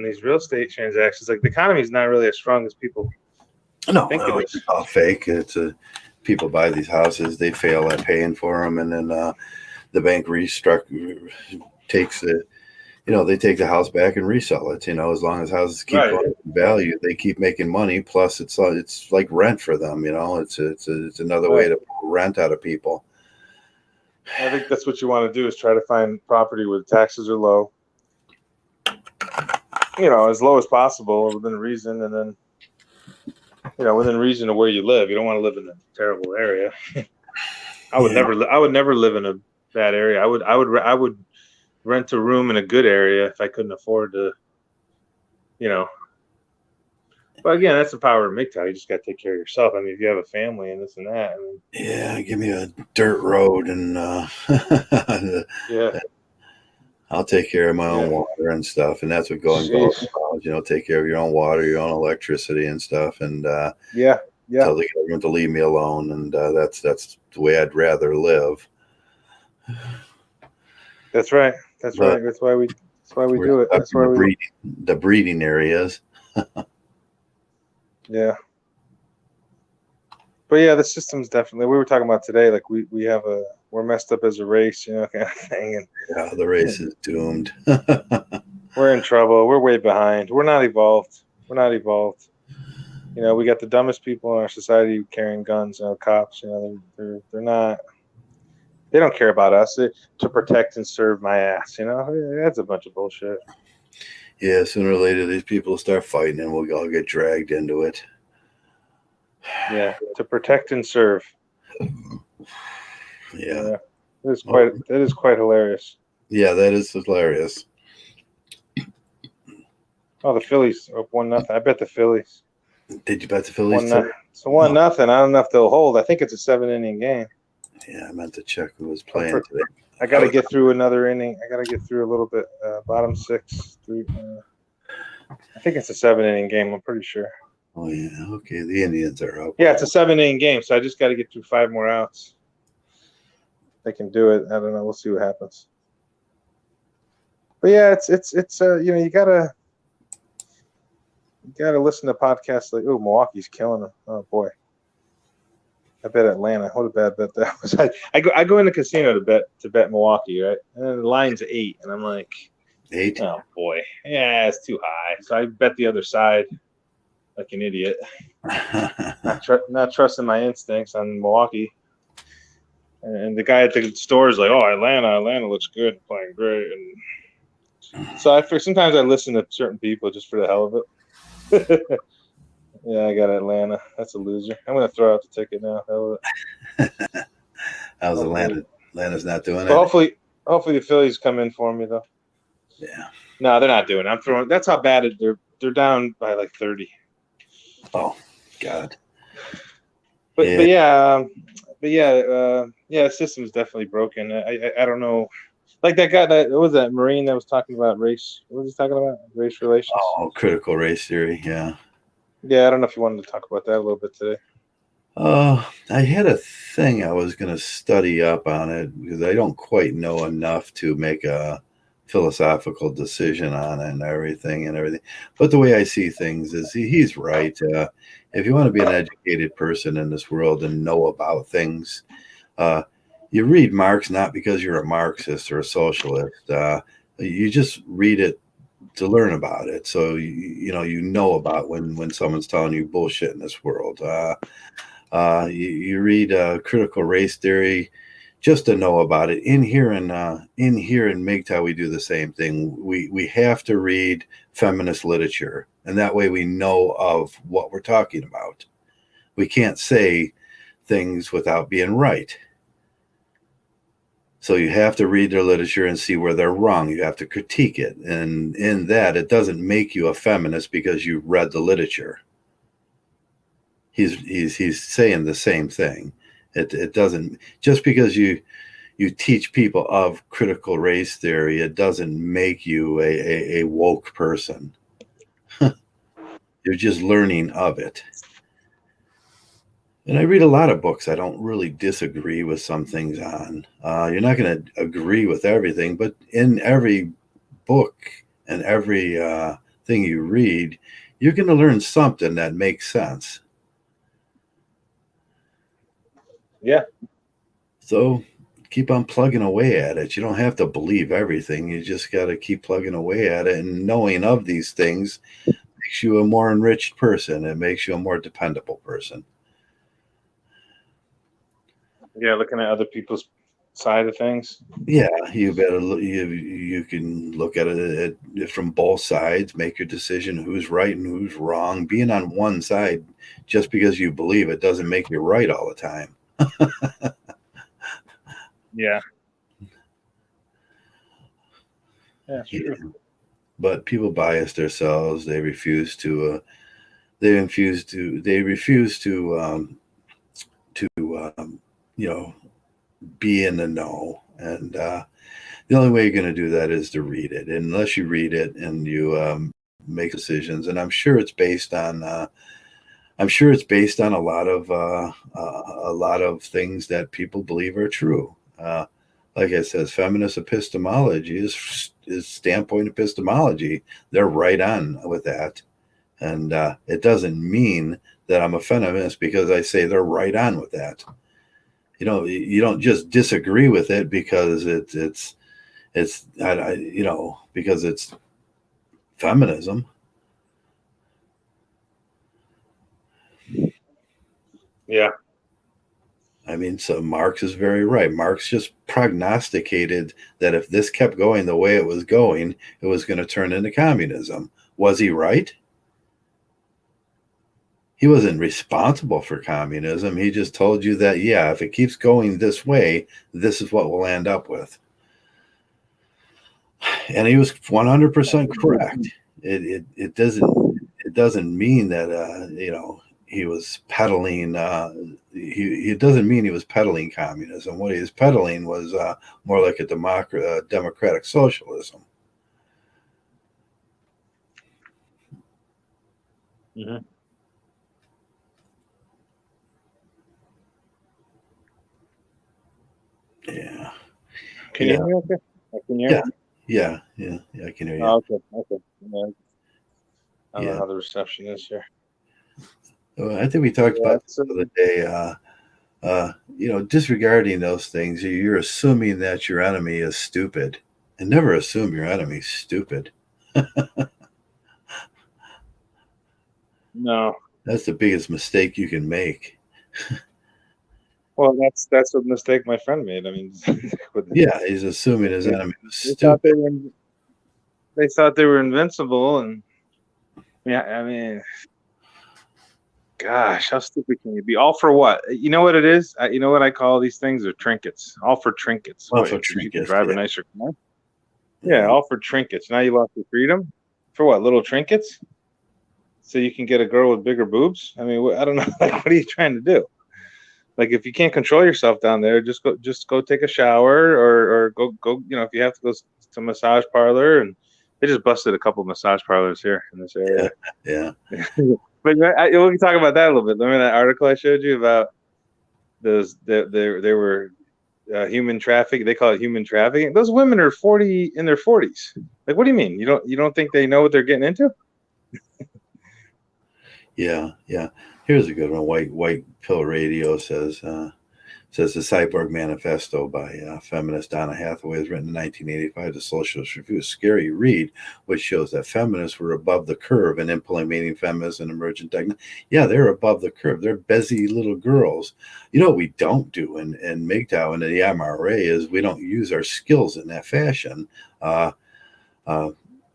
these real estate transactions. Like, the economy is not really as strong as people think it is. It's all fake. It's people buy these houses, they fail at paying for them, and then the bank takes it. They take the house back and resell it. As long as houses keep going in value, they keep making money. Plus, it's like rent for them. It's another way to rent out of people. I think that's what you want to do, is try to find property where the taxes are low. As low as possible within reason, and then within reason of where you live. You don't want to live in a terrible area. I would never live in a bad area. I would rent a room in a good area if I couldn't afford to, But again, that's the power of MGTOW. You just got to take care of yourself. I mean, if you have a family and this and that. Yeah, give me a dirt road and yeah, I'll take care of my own water and stuff. And that's what going goes about. Take care of your own water, your own electricity and stuff. And tell the government to leave me alone. And that's the way I'd rather live. That's right. That's right. That's why we do it. That's why the breeding areas. Yeah. But yeah, the system's definitely. We were talking about today. Like we're messed up as a race, kind of thing. And yeah, the race is doomed. We're in trouble. We're way behind. We're not evolved. We got the dumbest people in our society carrying guns. Cops. They're not. They don't care about us to protect and serve my ass. That's a bunch of bullshit. Yeah, sooner or later, these people start fighting and we'll all get dragged into it. Yeah, to protect and serve. Yeah. That is quite hilarious. Yeah, that is hilarious. Oh, the Phillies are up 1-0. I bet the Phillies. Did you bet the Phillies? So 1-0. I don't know if they'll hold. I think it's a 7-inning game. Yeah, I meant to check who was playing today. I got to get through another inning. I got to get through a little bit. Bottom 6. 3. I think it's a 7-inning game. I'm pretty sure. Oh yeah. Okay. The Indians are up. Yeah, it's a 7-inning game, so I just got to get through 5 more outs. They can do it. I don't know. We'll see what happens. But yeah, it's you gotta listen to podcasts like Milwaukee's killing them. Oh boy. I bet Atlanta. What a bad bet that was. I go in the casino to bet Milwaukee, right? And the line's 8, and I'm like, 8? Oh boy, yeah, it's too high. So I bet the other side, like an idiot. not trusting my instincts on Milwaukee. And the guy at the store is like, "Oh, Atlanta looks good, playing great." And so sometimes I listen to certain people just for the hell of it. Yeah, I got Atlanta. That's a loser. I'm gonna throw out the ticket now. How's Atlanta? Atlanta's not doing it. Hopefully the Phillies come in for me though. Yeah. No, they're not doing it. I'm throwing. That's how bad they're down by like 30. Oh God. But the system is definitely broken. I don't know. Like that guy what was that Marine that was talking about race? What was he talking about? Race relations? Oh, critical race theory. Yeah. Yeah, I don't know if you wanted to talk about that a little bit today. I had a thing I was going to study up on it because I don't quite know enough to make a philosophical decision on it and everything. But the way I see things is he's right. If you want to be an educated person in this world and know about things, you read Marx not because you're a Marxist or a socialist. You just read it to learn about it. So you know about when someone's telling you bullshit in this world. You read critical race theory just to know about it. In here in MGTOW, we do the same thing. We have to read feminist literature, and that way we know of what we're talking about. We can't say things without being right. So you have to read their literature and see where they're wrong. You have to critique it. And in that, it doesn't make you a feminist because you read the literature. He's saying the same thing. It doesn't, just because you teach people of critical race theory, it doesn't make you a woke person. You're just learning of it. And I read a lot of books I don't really disagree with some things on. You're not going to agree with everything, but in every book and every thing you read, you're going to learn something that makes sense. Yeah. So keep on plugging away at it. You don't have to believe everything. You just got to keep plugging away at it. And knowing of these things makes you a more enriched person. It makes you a more dependable person. Yeah, looking at other people's side of things. Yeah, you better you can look at it from both sides, make your decision who's right and who's wrong. Being on one side just because you believe it doesn't make you right all the time. Yeah. Yeah, true. Yeah. But people bias themselves. They refuse to be in the know. And the only way you're going to do that is to read it. And unless you read it and you make decisions, and I'm sure it's based on a lot of things that people believe are true. Like I said, feminist epistemology is standpoint epistemology. They're right on with that. And it doesn't mean that I'm a feminist because I say they're right on with that. You don't just disagree with it because because it's feminism. Yeah. I mean, so Marx is very right. Marx just prognosticated that if this kept going the way it was going, it was going to turn into communism. Was he right? He wasn't responsible for communism. He just told you that, yeah, if it keeps going this way, this is what we'll end up with. And he was 100% correct. It doesn't mean that he was peddling. It doesn't mean he was peddling communism. What he was peddling was more like a democratic socialism. Mm-hmm. Yeah. Can you hear me okay? I can hear Yeah, I can hear you. Oh, okay. Yeah. I don't know how the reception is here. Well, I think we talked about this the other day. Disregarding those things, you're assuming that your enemy is stupid. And never assume your enemy's stupid. No. That's the biggest mistake you can make. Well, that's a mistake my friend made. I mean, yeah, he's assuming his enemy was stupid. They thought they were invincible, and yeah, I mean, gosh, how stupid can you be? All for what? You know what it is? You know what I call these things? Are trinkets. All for trinkets. All for trinkets. You can drive a nicer car. Yeah, all for trinkets. Now you lost your freedom. For what? Little trinkets? So you can get a girl with bigger boobs? I mean, I don't know. Like, what are you trying to do? Like, if you can't control yourself down there, just go take a shower or go. If you have to go to a massage parlor, and they just busted a couple of massage parlors here in this area. Yeah. But we can talk about that a little bit. Remember that article I showed you about those? They were human trafficking. They call it human trafficking. Those women are in their 40s. Like, what do you mean? You don't think they know what they're getting into? Yeah. Here's a good one. White Pill Radio says, Says the Cyborg Manifesto by feminist Donna Hathaway was written in 1985. The Socialist Review, a scary read, which shows that feminists were above the curve in implementing feminism and emergent technology. Yeah, they're above the curve. They're busy little girls. You know what we don't do in MGTOW and the MRA is we don't use our skills in that fashion.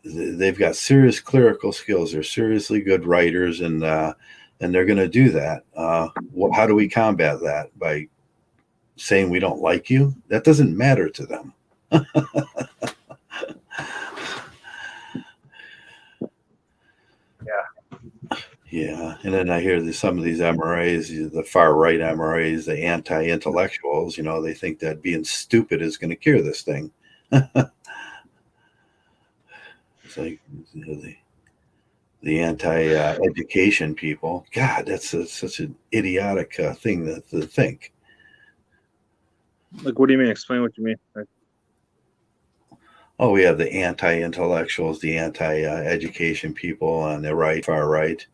They've got serious clerical skills. They're seriously good writers, and they're going to do that. How do we combat that? By saying we don't like you? That doesn't matter to them. Yeah, and then I hear some of these MRAs, the far right MRAs, the anti-intellectuals. They think that being stupid is going to cure this thing. It's like the anti-education people. God, that's such an idiotic thing to think. Like, what do you mean? Explain what you mean. Oh, we have the anti-intellectuals, the anti-education people on the right, far right.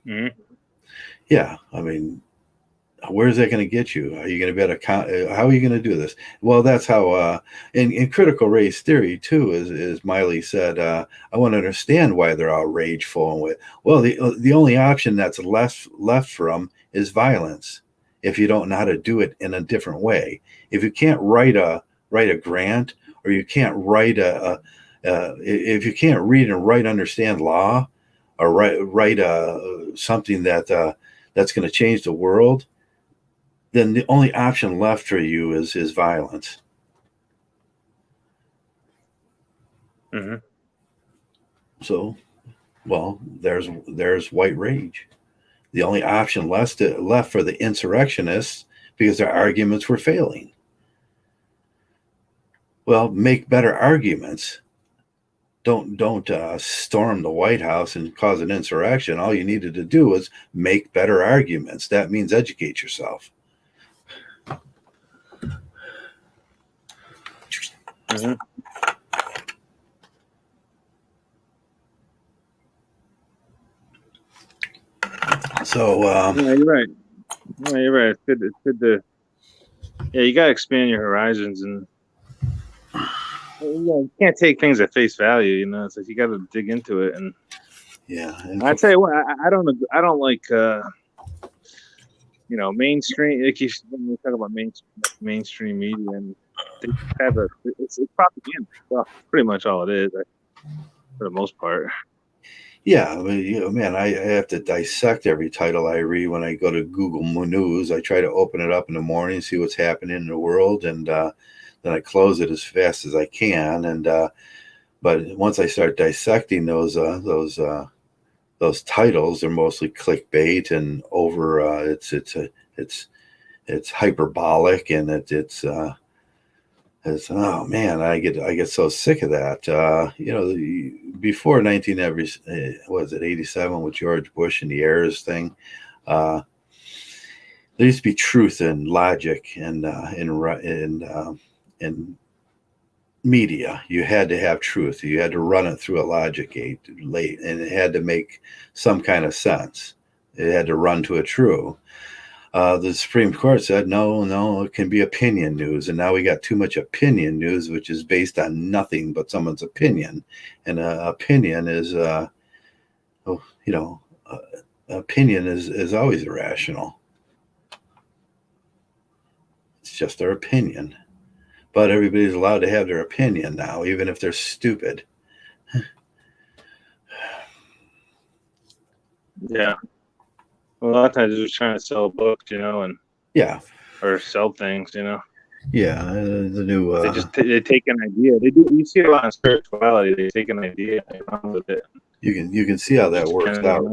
Mm-hmm. Yeah, I mean, where's that going to get you? Are you going to be able to? How are you going to do this? Well, that's how. In critical race theory too, as Miley said, I want to understand why they're all rageful. The only option that's left for them is violence. If you don't know how to do it in a different way, if you can't write a grant, or you can't write if you can't read and write, understand law, or write something that's going to change the world, then the only option left for you is violence. Mm-hmm. So, well, there's white rage. The only option left for the insurrectionists, because their arguments were failing. Well, make better arguments. Don't storm the White House and cause an insurrection. All you needed to do was make better arguments. That means educate yourself. Mm-hmm. So yeah, you're right. Yeah, you're right. It's good to. Yeah, you got to expand your horizons, and you can't take things at face value. It's like you got to dig into it. And yeah, I tell you what, I don't like mainstream. Like when we talk about mainstream media, and they have it's propaganda. Well, pretty much all it is, for the most part. Yeah, I mean, man, I have to dissect every title I read when I go to Google News. I try to open it up in the morning, see what's happening in the world, and then I close it as fast as I can. And but once I start dissecting those titles, they're mostly clickbait and over. It's hyperbolic, and it's oh man, I get so sick of that. Before 87 with George Bush and the heirs thing, there used to be truth and logic and in media. You had to have truth. You had to run it through a logic gate late, and it had to make some kind of sense. It had to run to a true. The Supreme Court said, no, it can be opinion news. And now we got too much opinion news, which is based on nothing but someone's opinion. And opinion is, opinion is always irrational. It's just their opinion. But everybody's allowed to have their opinion now, even if they're stupid. Yeah. Well, a lot of times they're just trying to sell books, and yeah, or sell things, Yeah, the new. They take an idea. They do. You see a lot of spirituality. They take an idea and run with it. You can see how that works out.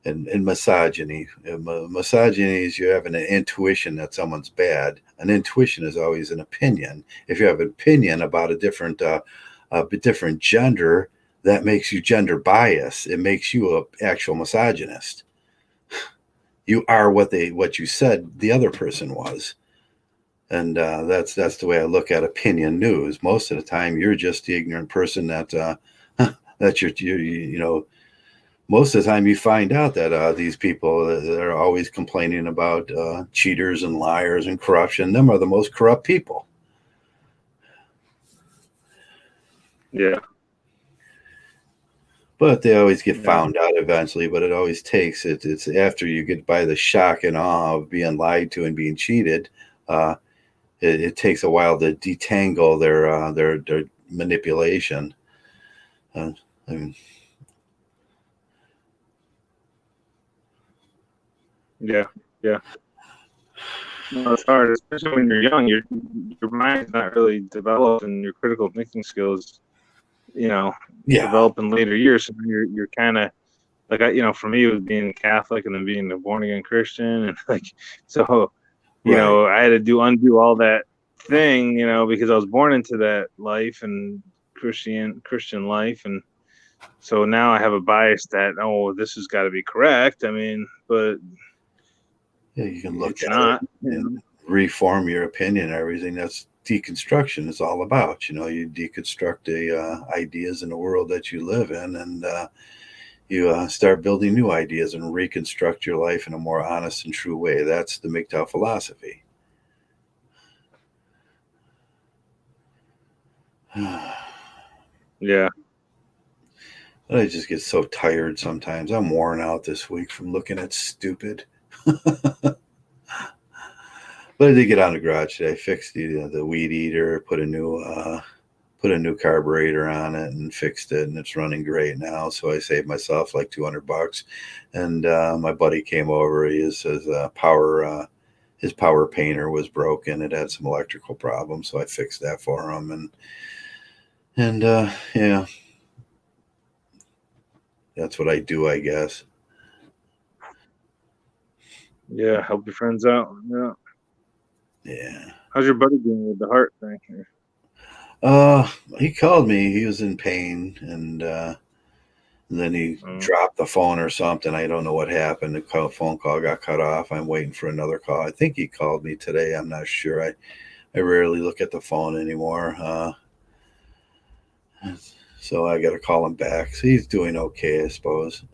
And misogyny. Misogyny is you have an intuition that someone's bad. An intuition is always an opinion. If you have an opinion about a different gender, that makes you gender bias. It makes you an actual misogynist. You are what you said the other person was, and that's the way I look at opinion news. Most of the time, you're just the ignorant person that you're most of the time you find out that these people that are always complaining about cheaters and liars and corruption, them are the most corrupt people. Yeah. But they always get found out eventually, but it always takes it. It's after you get by the shock and awe of being lied to and being cheated, it takes a while to detangle their manipulation. I mean, yeah. No, it's hard, especially when you're young. Your mind's not really developed, and your critical thinking skills, develop in later years. So you're kind of like, for me, it was being Catholic and then being a born again Christian, and so I had to undo all that thing, because I was born into that life and Christian life, and so now I have a bias that this has got to be correct. I mean, but you can look it's at not, it and reform your opinion and everything. That's deconstruction is all about. You deconstruct the ideas in the world that you live in, and you start building new ideas and reconstruct your life in a more honest and true way. That's the MGTOW philosophy. Yeah. I just get so tired sometimes. I'm worn out this week from looking at stupid. But I did get on the garage today. I fixed the weed eater, put a new carburetor on it, and fixed it, and it's running great now. So I saved myself like $200. And my buddy came over. His power painter was broken. It had some electrical problems, so I fixed that for him. And yeah, that's what I do, I guess. Yeah, help your friends out. Yeah. Yeah. How's your buddy doing with the heart thing here? He called me. He was in pain, and then he dropped the phone or something. I don't know what happened. The phone call got cut off. I'm waiting for another call. I think he called me today. I'm not sure. I rarely look at the phone anymore. So I got to call him back. So he's doing okay, I suppose.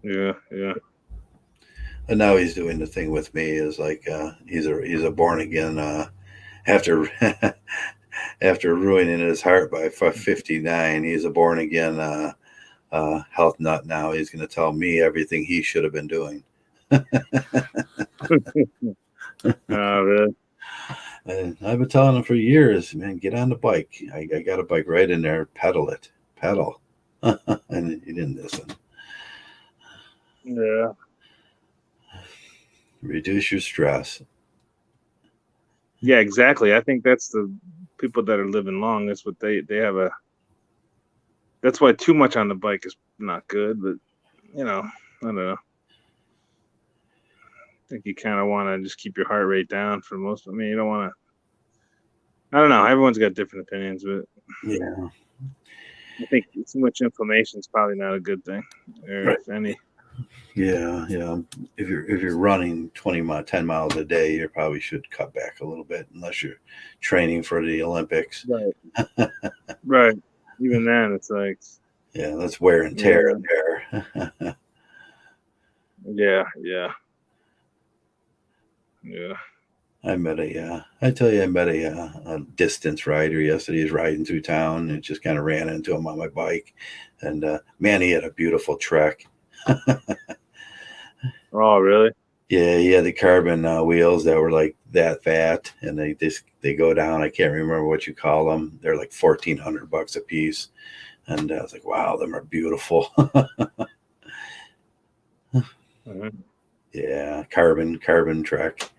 Yeah. And now he's doing the thing with me is like he's a born again after after ruining his heart by 59. He's a born again health nut now. He's going to tell me everything he should have been doing. Really? And I've been telling him for years, man, get on the bike. I got a bike right in there, pedal. And he didn't listen. Yeah. Reduce your stress. Yeah, exactly. I think that's the people that are living long. That's what they have that's why too much on the bike is not good, but I don't know. I think you kind of want to just keep your heart rate down for most. I mean, you don't want to. I don't know. Everyone's got different opinions, but yeah, I think too much inflammation is probably not a good thing, or if any. Yeah. If you're running 10 miles a day, you probably should cut back a little bit, unless you're training for the Olympics. Right. Right. Even then, it's like. Yeah, that's wear and tear in there. Yeah. I met a distance rider yesterday. He's riding through town and just kind of ran into him on my bike. And man, he had a beautiful trek. Oh, really? Yeah, he had the carbon wheels that were like that fat, and they go down. I can't remember what you call them. They're like $1,400 a piece. And I was like, wow, them are beautiful. Mm-hmm. Yeah, carbon trek.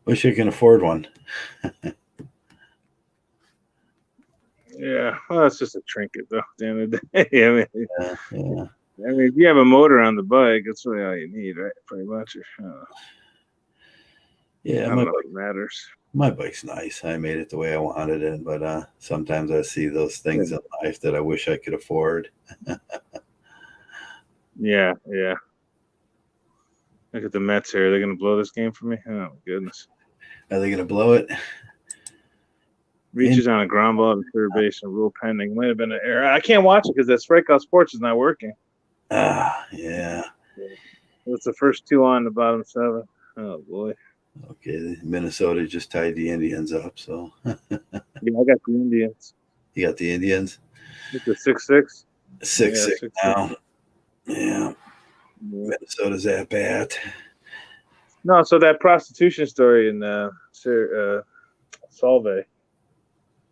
Wish I can afford one. Yeah, well, that's just a trinket, though. At the end of the day, I mean, Yeah. I mean, if you have a motor on the bike, that's really all you need, right? Pretty much. Yeah, I don't know if it matters. My bike's nice. I made it the way I wanted it, but sometimes I see those things in life that I wish I could afford. Yeah. Look at the Mets here. They're going to blow this game for me? Oh, my goodness. Are they going to blow it? Reaches on a ground ball to third base and rule pending. Might have been an error. I can't watch it because that strikeout sports is not working. Yeah. It's the first 2 on the bottom 7. Oh boy. Okay, Minnesota just tied the Indians up. So yeah, I got the Indians. You got the Indians. It's a 6-6. 6-6 now. Yeah. Minnesota's at bat. No, so that prostitution story in Solvay,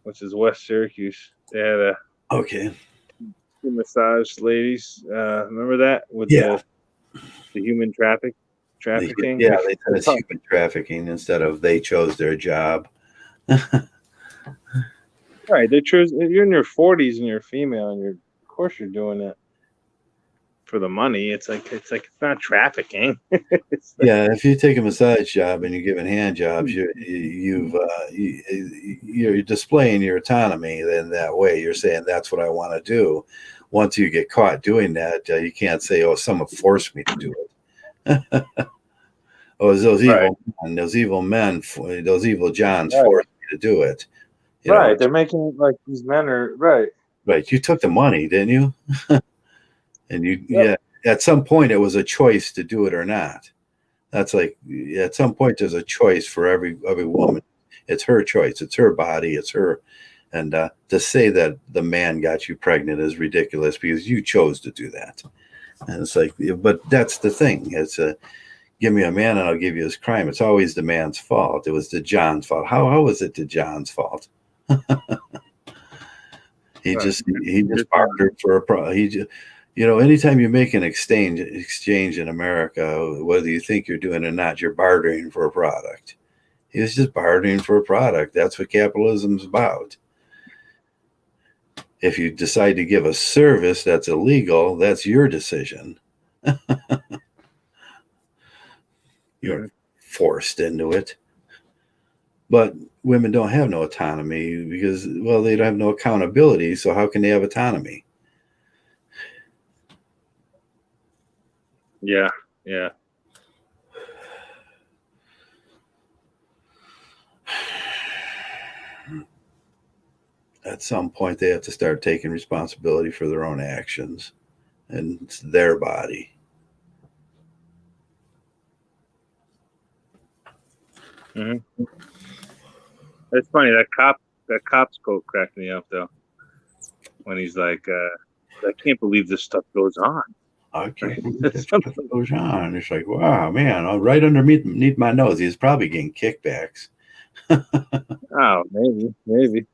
which is West Syracuse, they had two massage ladies. Remember that with the human trafficking? Yeah, they said it's human trafficking instead of they chose their job. Right, they chose. If you're in your 40s and you're a female, and of course you're doing it for the money. It's it's not trafficking. If you take a massage job and you're giving hand jobs, you're displaying your autonomy. In that way, you're saying that's what I want to do. Once you get caught doing that, you can't say, "Oh, someone forced me to do it." Oh, those evil men, those evil Johns forced me to do it. You know? They're making it like these men are right. You took the money, didn't you? And at some point it was a choice to do it or not. That's like at some point there's a choice for every woman. It's her choice. It's her body. It's her. And to say that the man got you pregnant is ridiculous because you chose to do that. And it's like, but that's the thing. It's give me a man and I'll give you his crime. It's always the man's fault. It was the John's fault. How was it the John's fault? He just bartered for a pro. Anytime you make an exchange in America, whether you think you're doing it or not, you're bartering for a product. He was just bartering for a product. That's what capitalism's about. If you decide to give a service that's illegal, that's your decision. You're forced into it. But women don't have no autonomy because, they don't have no accountability. So how can they have autonomy? Yeah. At some point, they have to start taking responsibility for their own actions, and it's their body. Mm-hmm. It's funny that cop's quote cracked me up though. When he's like, "I can't believe this stuff goes on." I can't believe this stuff goes on. It's like, wow, man, right underneath my nose, he's probably getting kickbacks. Oh, maybe.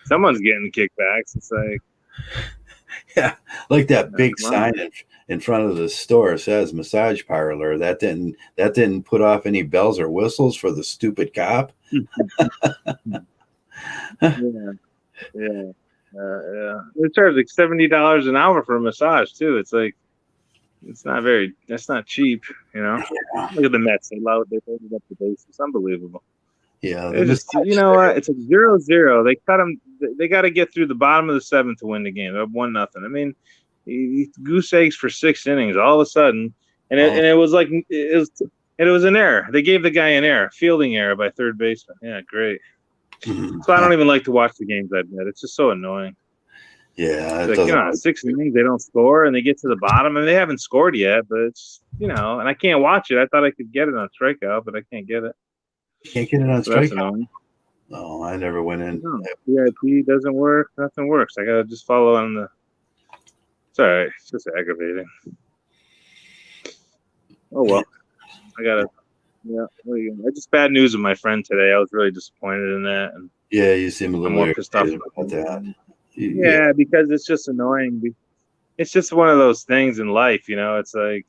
Someone's getting kickbacks. It's like, like that big sign in front of the store says massage parlor. That didn't put off any bells or whistles for the stupid cop. Yeah. It charges like $70 an hour for a massage too. It's like, that's not cheap, Look at the Mets. They loaded up the base. It's unbelievable. Yeah. It's what? It's like 0-0. They cut them. They got to get through the bottom of the 7th to win the game. They're up 1-0. I mean, he goose eggs for 6 innings all of a sudden. And it was like, it was an error. They gave the guy an error, fielding error by third baseman. Yeah, great. So I don't even like to watch the games like that. It's just so annoying. Yeah, it's like, 6 innings, they don't score, and they get to the bottom, and they haven't scored yet, but it's, and I can't watch it. I thought I could get it on strikeout, but I can't get it. You can't get it on strikeout? That's annoying. Oh, I never went in. No, PIP doesn't work. Nothing works. I got to just follow on the. It's all right. It's just aggravating. Oh, well. I got to. Yeah. I just bad news with my friend today. I was really disappointed in that. And yeah, you seem a little more pissed off about that. Yeah, because it's just annoying. It's just one of those things in life, It's like,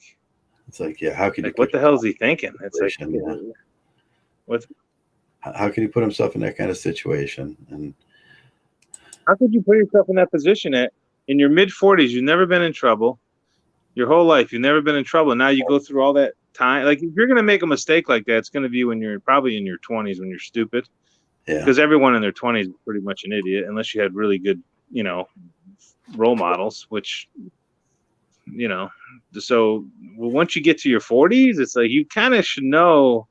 how can you? What the hell is he thinking? It's like, how can he put himself in that kind of situation? And how could you put yourself in that position in your mid-40s? You've never been in trouble. Your whole life, you've never been in trouble. Now you go through all that time. Like, if you're going to make a mistake like that, it's going to be when you're probably in your 20s when you're stupid. Yeah. Because everyone in their 20s is pretty much an idiot, unless you had really good, role models, which, so once you get to your 40s, it's like you kind of should know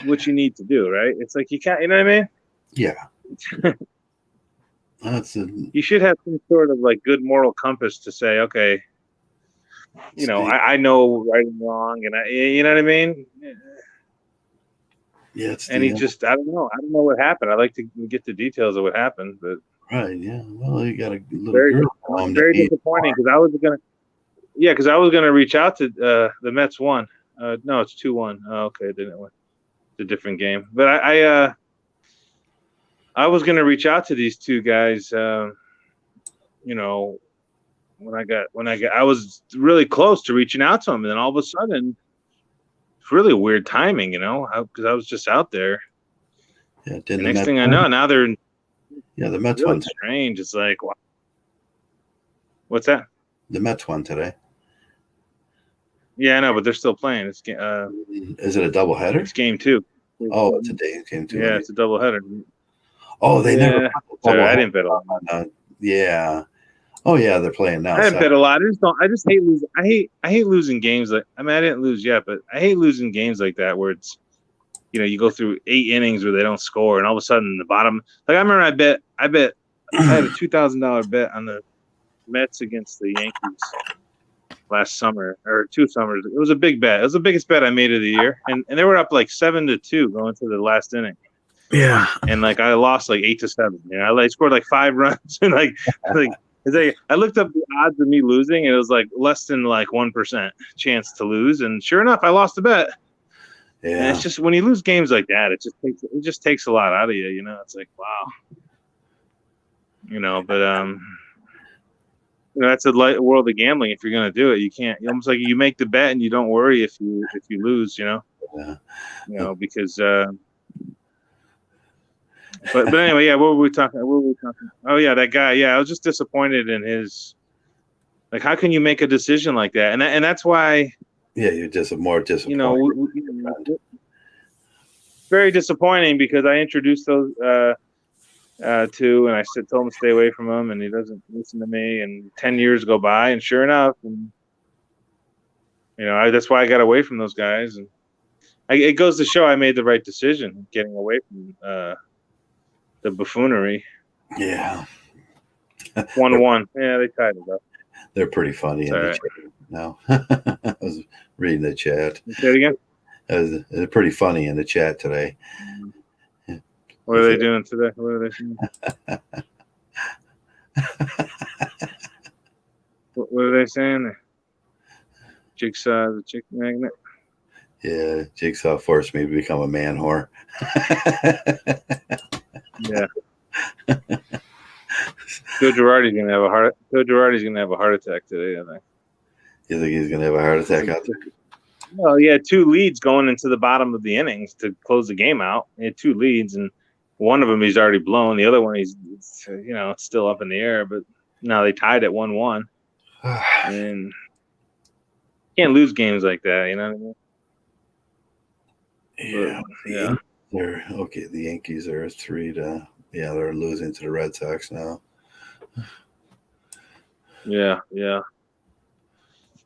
what you need to do, right? It's like you can't, you know what I mean? Yeah. You should have some sort of like good moral compass to say, okay, I know right and wrong, and you know what I mean? Yeah, it's and he just, I don't know what happened. I'd like to get the details of what happened, but right. Yeah. Well, you got a little very, girl. very disappointing because I was gonna reach out to the Mets won. No, it's 2-1. Oh, okay, didn't win. It's a different game, but I was gonna reach out to these two guys. I was really close to reaching out to them, and then all of a sudden, it's really weird timing, because I was just out there. Yeah. The next thing I know, now they're the Mets really won. Strange. It's like, wow. What's that? The Mets won today. Yeah, I know, but they're still playing. It's is it a doubleheader? It's game 2. Oh, it's a day game 2. Yeah, it's a doubleheader. Oh, they never. Sorry, I didn't bet a lot. Yeah. Oh yeah, they're playing now. I didn't bet a lot. I just hate losing. I hate losing games. I didn't lose yet, but I hate losing games like that where it's, you go through 8 innings where they don't score, and all of a sudden the bottom. Like I remember, I had a $2,000 bet on the Mets against the Yankees last summer or 2 summers. It was a big bet. It was the biggest bet I made of the year, and they were up like 7-2 going to the last inning. Yeah, and like I lost like 8-7. I scored like 5 runs, and I looked up the odds of me losing, and it was like less than like 1% chance to lose, and sure enough, I lost the bet. Yeah, and it's just when you lose games like that, it just takes a lot out of you. It's like wow. But that's a world of gambling. If you're gonna do it, you can't. Almost like you make the bet and you don't worry if you lose. Yeah. Because. But anyway, yeah. What were we talking? Oh yeah, that guy. Yeah, I was just disappointed in his. Like, how can you make a decision like that? And that's why. Yeah, you're just more disappointed. Very disappointing because I introduced those two, and I told him to stay away from him, and he doesn't listen to me. And 10 years go by, and sure enough, that's why I got away from those guys. And it goes to show I made the right decision getting away from the buffoonery. Yeah. 1-1. Yeah, they tied it up. They're pretty funny in the chat now. I was reading the chat. Say it again? They're pretty funny in the chat today. What are they doing today? What are they saying? What are they saying? Jigsaw, the chick magnet? Yeah, Jigsaw forced me to become a man whore. Yeah. Joe Girardi's gonna have a heart attack today, I think. You think he's gonna have a heart attack out there? Well, he had 2 leads going into the bottom of the innings to close the game out. He had 2 leads, and one of them he's already blown. The other one it's still up in the air. But now they tied at 1-1, and you can't lose games like that. You know what I mean? Yeah. But, yeah. They're okay. The Yankees are 3-. Yeah, they're losing to the Red Sox now. Yeah.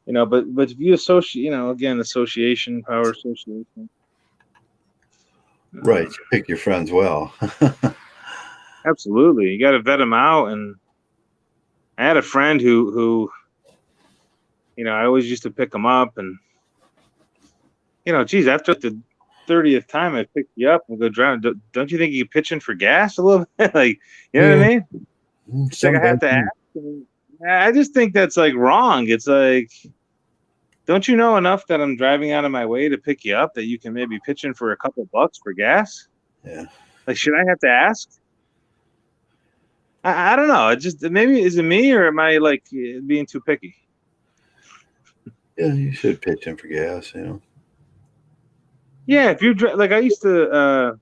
But if you associate, again, association, power association. Right, you pick your friends well. Absolutely, you got to vet them out. And I had a friend who I always used to pick him up, and geez, after the 30th time I picked you up and go drive. Don't you think you could pitch in for gas a little bit? Like, what I mean? It's like I have to ask. I just think that's like wrong. It's like, don't you know enough that I'm driving out of my way to pick you up that you can maybe pitch in for a couple bucks for gas? Yeah. Like, should I have to ask? I don't know. It just maybe is it me or am I like being too picky? Yeah, you should pitch in for gas. Yeah, if you like, I used to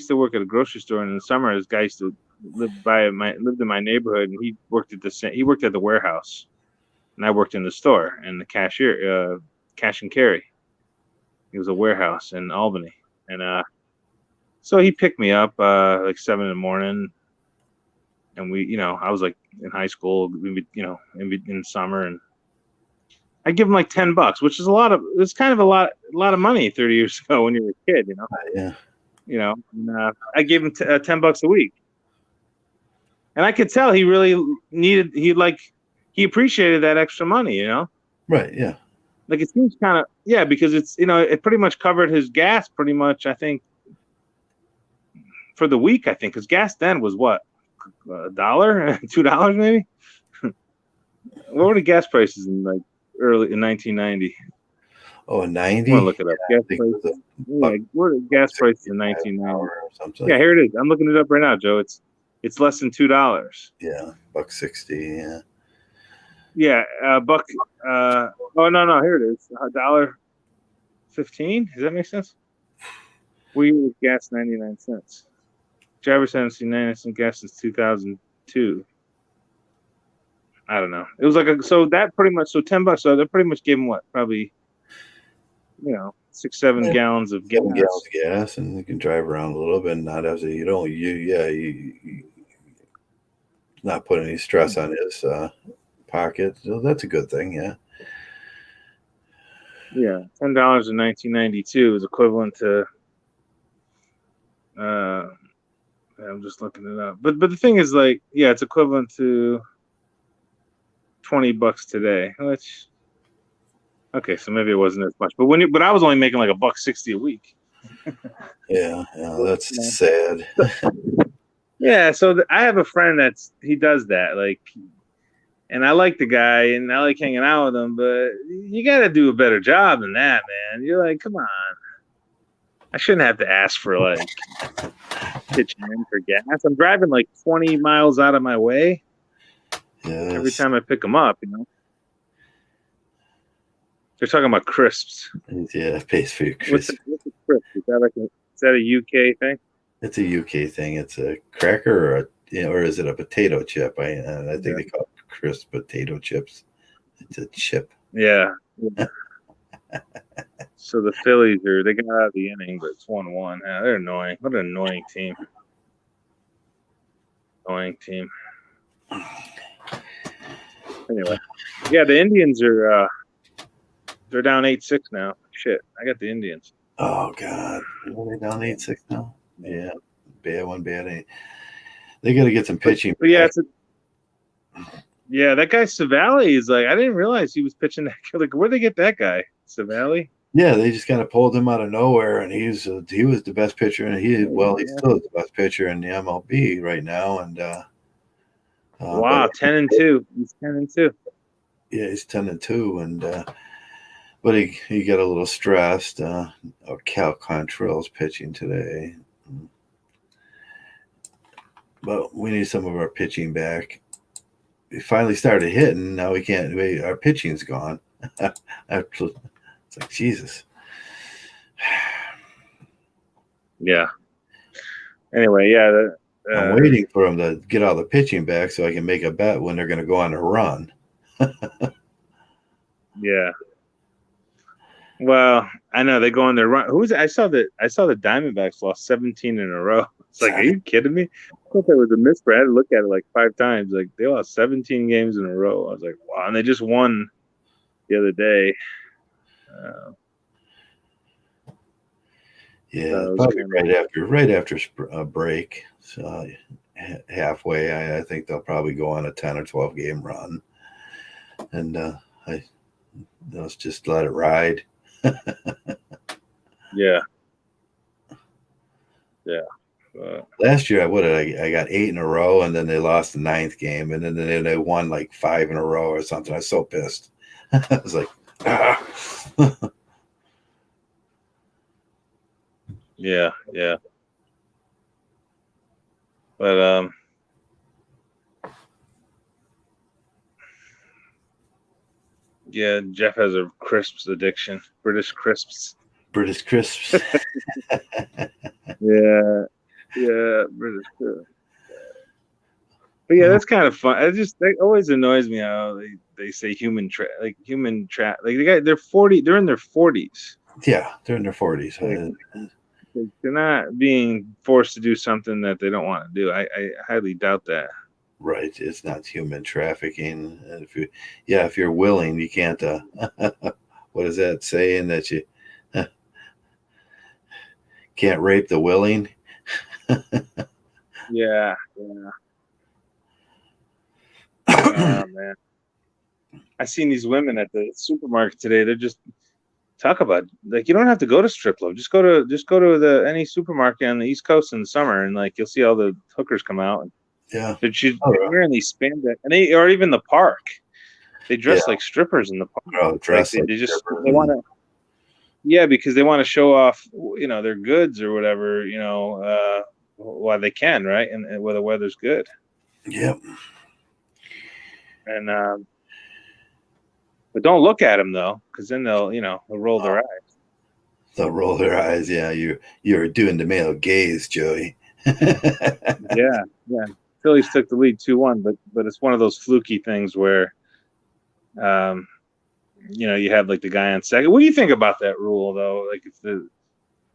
work at a grocery store, and in the summer, this guy used to lived in my neighborhood, and he worked at the warehouse, and I worked in the store and the cashier, cash and carry. It was a warehouse in Albany, and so he picked me up like 7 a.m, and we, I was like in high school, in summer, and I give him like $10, which is a lot of. It's kind of a lot of money 30 years ago when you were a kid, Yeah. And, I gave him $10 a week, and I could tell he really needed. He appreciated that extra money, Right. Yeah. Like it seems kind of because it's it pretty much covered his gas pretty much. I think for the week, because gas then was what, $1, $2 maybe. What were the gas prices in like early in 1990? Oh, I 90. want to look it up. Yeah, Gas prices. Yeah, what are the gas prices in 1990? or something. Yeah, here it is. I'm looking it up right now, Joe. It's less than $2. Yeah, $1.60. Yeah. Yeah, buck. Oh no, here it is. $1.15. Does that make sense? We use gas 99 cents. Drivers haven't seen 99 cent gas since 2002. I don't know. It was like that pretty much $10. So that pretty much gave him what, probably 6-7 gallons of gas. 7 gallons of gas, and you can drive around a little bit and not have to. You not put any stress on his pocket. So that's a good thing. Yeah. Yeah, $10 in 1992 is equivalent to. I'm just looking it up, but the thing is, like, it's equivalent to $20 today. Which, okay, so maybe it wasn't as much, but I was only making like $1.60 a week. Yeah, that's sad. Yeah, so I have a friend he does that, like, and I like the guy and I like hanging out with him, but you got to do a better job than that, man. You're like, come on. I shouldn't have to ask for like pitching in for gas. I'm driving like 20 miles out of my way every time I pick them up, They're talking about crisps. Yeah, pays for your crisps. What's a crisp? Is that a UK thing? It's a UK thing. It's a cracker or is it a potato chip? I think they call it crisp potato chips. It's a chip. Yeah. So the Phillies they got out of the inning, but it's 1-1. Yeah, they're annoying. What an annoying team. Anyway, the Indians are they're down 8-6 now. Shit, I got the Indians. Oh God, are they down 8-6 now? Yeah, bad 8. They got to get some pitching. But that guy Savali is like, I didn't realize he was pitching that. Like, where'd they get that guy, Savali? Yeah, they just kind of pulled him out of nowhere, and he was the best pitcher, and he's still the best pitcher in the MLB right now. And wow, 10-2. He's 10-2. Yeah, he's 10-2, and but he got a little stressed. Cal Quantrill's pitching today, but we need some of our pitching back. We finally started hitting. Now we can't. Our pitching's gone. It's like Jesus. Yeah. Anyway, I'm waiting for them to get all the pitching back so I can make a bet when they're going to go on a run. Yeah. Well, I know they go on their run. I saw the Diamondbacks lost 17 in a row. It's like, are you kidding me? I thought that was a misprint. I had to look at it like 5 times. Like, they lost 17 games in a row. I was like, wow. And they just won the other day. Probably right after a break. So halfway, I think they'll probably go on a 10 or 12 game run, and let's just let it ride. Yeah. Last year, I got 8 in a row, and then they lost the 9th game, and then they won like 5 in a row or something. I was so pissed. I was like, ah. Yeah. But Jeff has a crisps addiction. British crisps. Yeah, British crisps. But that's kind of fun. That always annoys me how they say human trap. Like they're 40. They're in their 40s. Yeah, they're in their 40s. They're not being forced to do something that they don't want to do. I highly doubt that. Right. It's not human trafficking. And if you're willing, you can't. What is that saying that you can't rape the willing? Yeah, yeah. Oh man, I seen these women at the supermarket today. They're just talk about like you don't have to go to strip club. Just go to the any supermarket on the East Coast in the summer, and like you'll see all the hookers come out. And Yeah. they're wearing these spandex, and or even the park. They Yeah. dress like strippers in the park. Oh, Like dress like they want to. Yeah, because they want to show off, their goods or whatever, while they can, right? And where the weather's good. Yep. And but don't look at them though, because then they'll roll their eyes. They'll roll their eyes. Yeah, you're doing the male gaze, Joey. Yeah, yeah. Phillies took the lead 2-1, but it's one of those fluky things where, you have like the guy on second. What do you think about that rule though? Like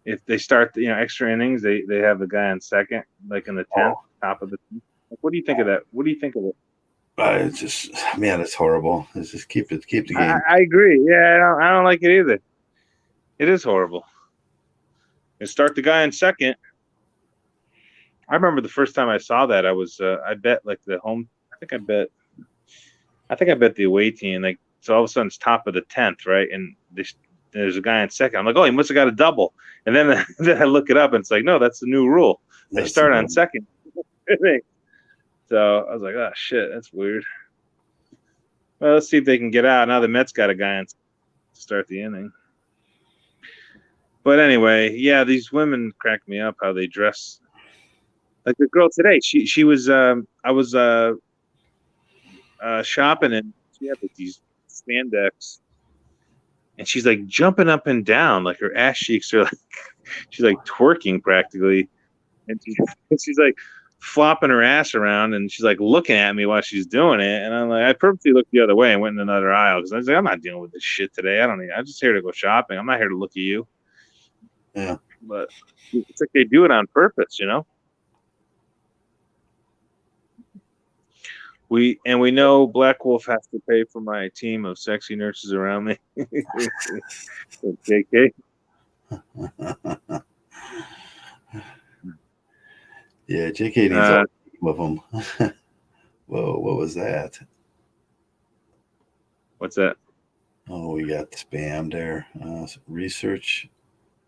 if they start extra innings, they have the guy on second, like in the 10th, top of the 10th. Like, what do you think of that? What do you think of it? It's just, man, it's horrible. It's just keep the game. I agree. Yeah, I don't like it either. It is horrible. And start the guy in second. I remember the first time I saw that, I bet like the home. I think I bet the away team. Like, so all of a sudden it's top of the 10th, right? And there's a guy in second. I'm like, oh, he must have got a double. And then then I look it up and it's like, no, that's the new rule. They start on second. So I was like, oh shit, that's weird. Well, let's see if they can get out. Now the Mets got a guy on to start the inning. But anyway, yeah, these women crack me up how they dress. Like the girl today, she was I was shopping and she had like these spandex, and she's like jumping up and down, like her ass cheeks are like she's like twerking practically, and she's like flopping her ass around, and she's like looking at me while she's doing it, and I'm like, I purposely looked the other way and went in another aisle because I was like, I'm not dealing with this shit today. I'm just here to go shopping. I'm not here to look at you. Yeah. But it's like they do it on purpose, We know Black Wolf has to pay for my team of sexy nurses around me. JK. Yeah, JK needs all of them. Whoa, what was that? What's that? Oh, we got spam there. Research.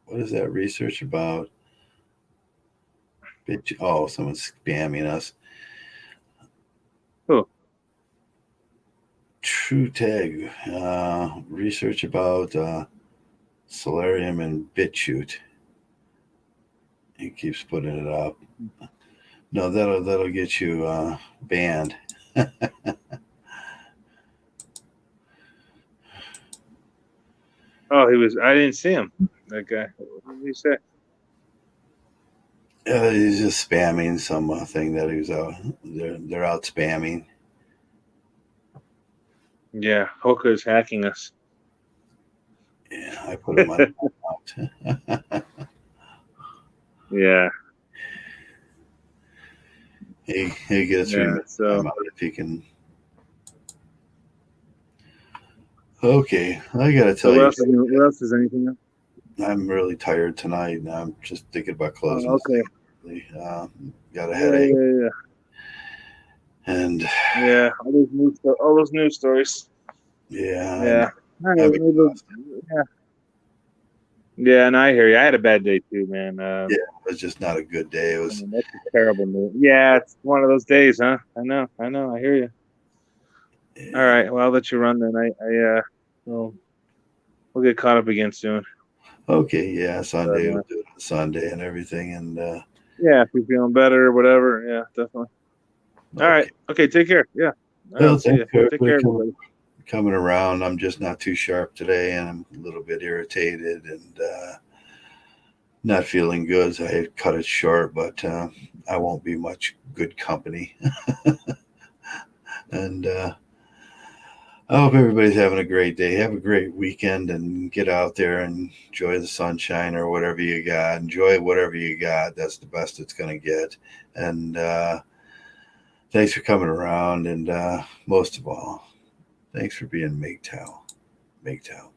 What is that research about? Oh, someone's spamming us. Who? True Tag. Research about Solarium and BitChute. He keeps putting it up. No, that'll get you banned. Oh, I didn't see him. That guy. What did he say? He's just spamming some thing that he was out. They're out spamming. Yeah, Hoka is hacking us. Yeah, I put him on out. Yeah. He gets removed if he can. Okay, I gotta tell you. What else is anything else? I'm really tired tonight, and I'm just thinking about closing. Oh, okay. Got a headache. Yeah. And all those news stories. Yeah. Yeah, and I hear you. I had a bad day too, man. It was just not a good day. It was that's a terrible news. Yeah, it's one of those days, huh? I know. I hear you. Yeah. All right. Well, I'll let you run then. We'll get caught up again soon. Okay. Yeah. Sunday. We'll do it Sunday and everything. And yeah, if you're feeling better or whatever. Yeah, definitely. All right. Okay. Take care. Yeah. Well, take care, everybody. Coming around. I'm just not too sharp today, and I'm a little bit irritated and not feeling good. So I had cut it short, but I won't be much good company. And I hope everybody's having a great day. Have a great weekend and get out there and enjoy the sunshine or whatever you got. Enjoy whatever you got. That's the best it's going to get. And thanks for coming around, and most of all, thanks for being MGTOW. MGTOW.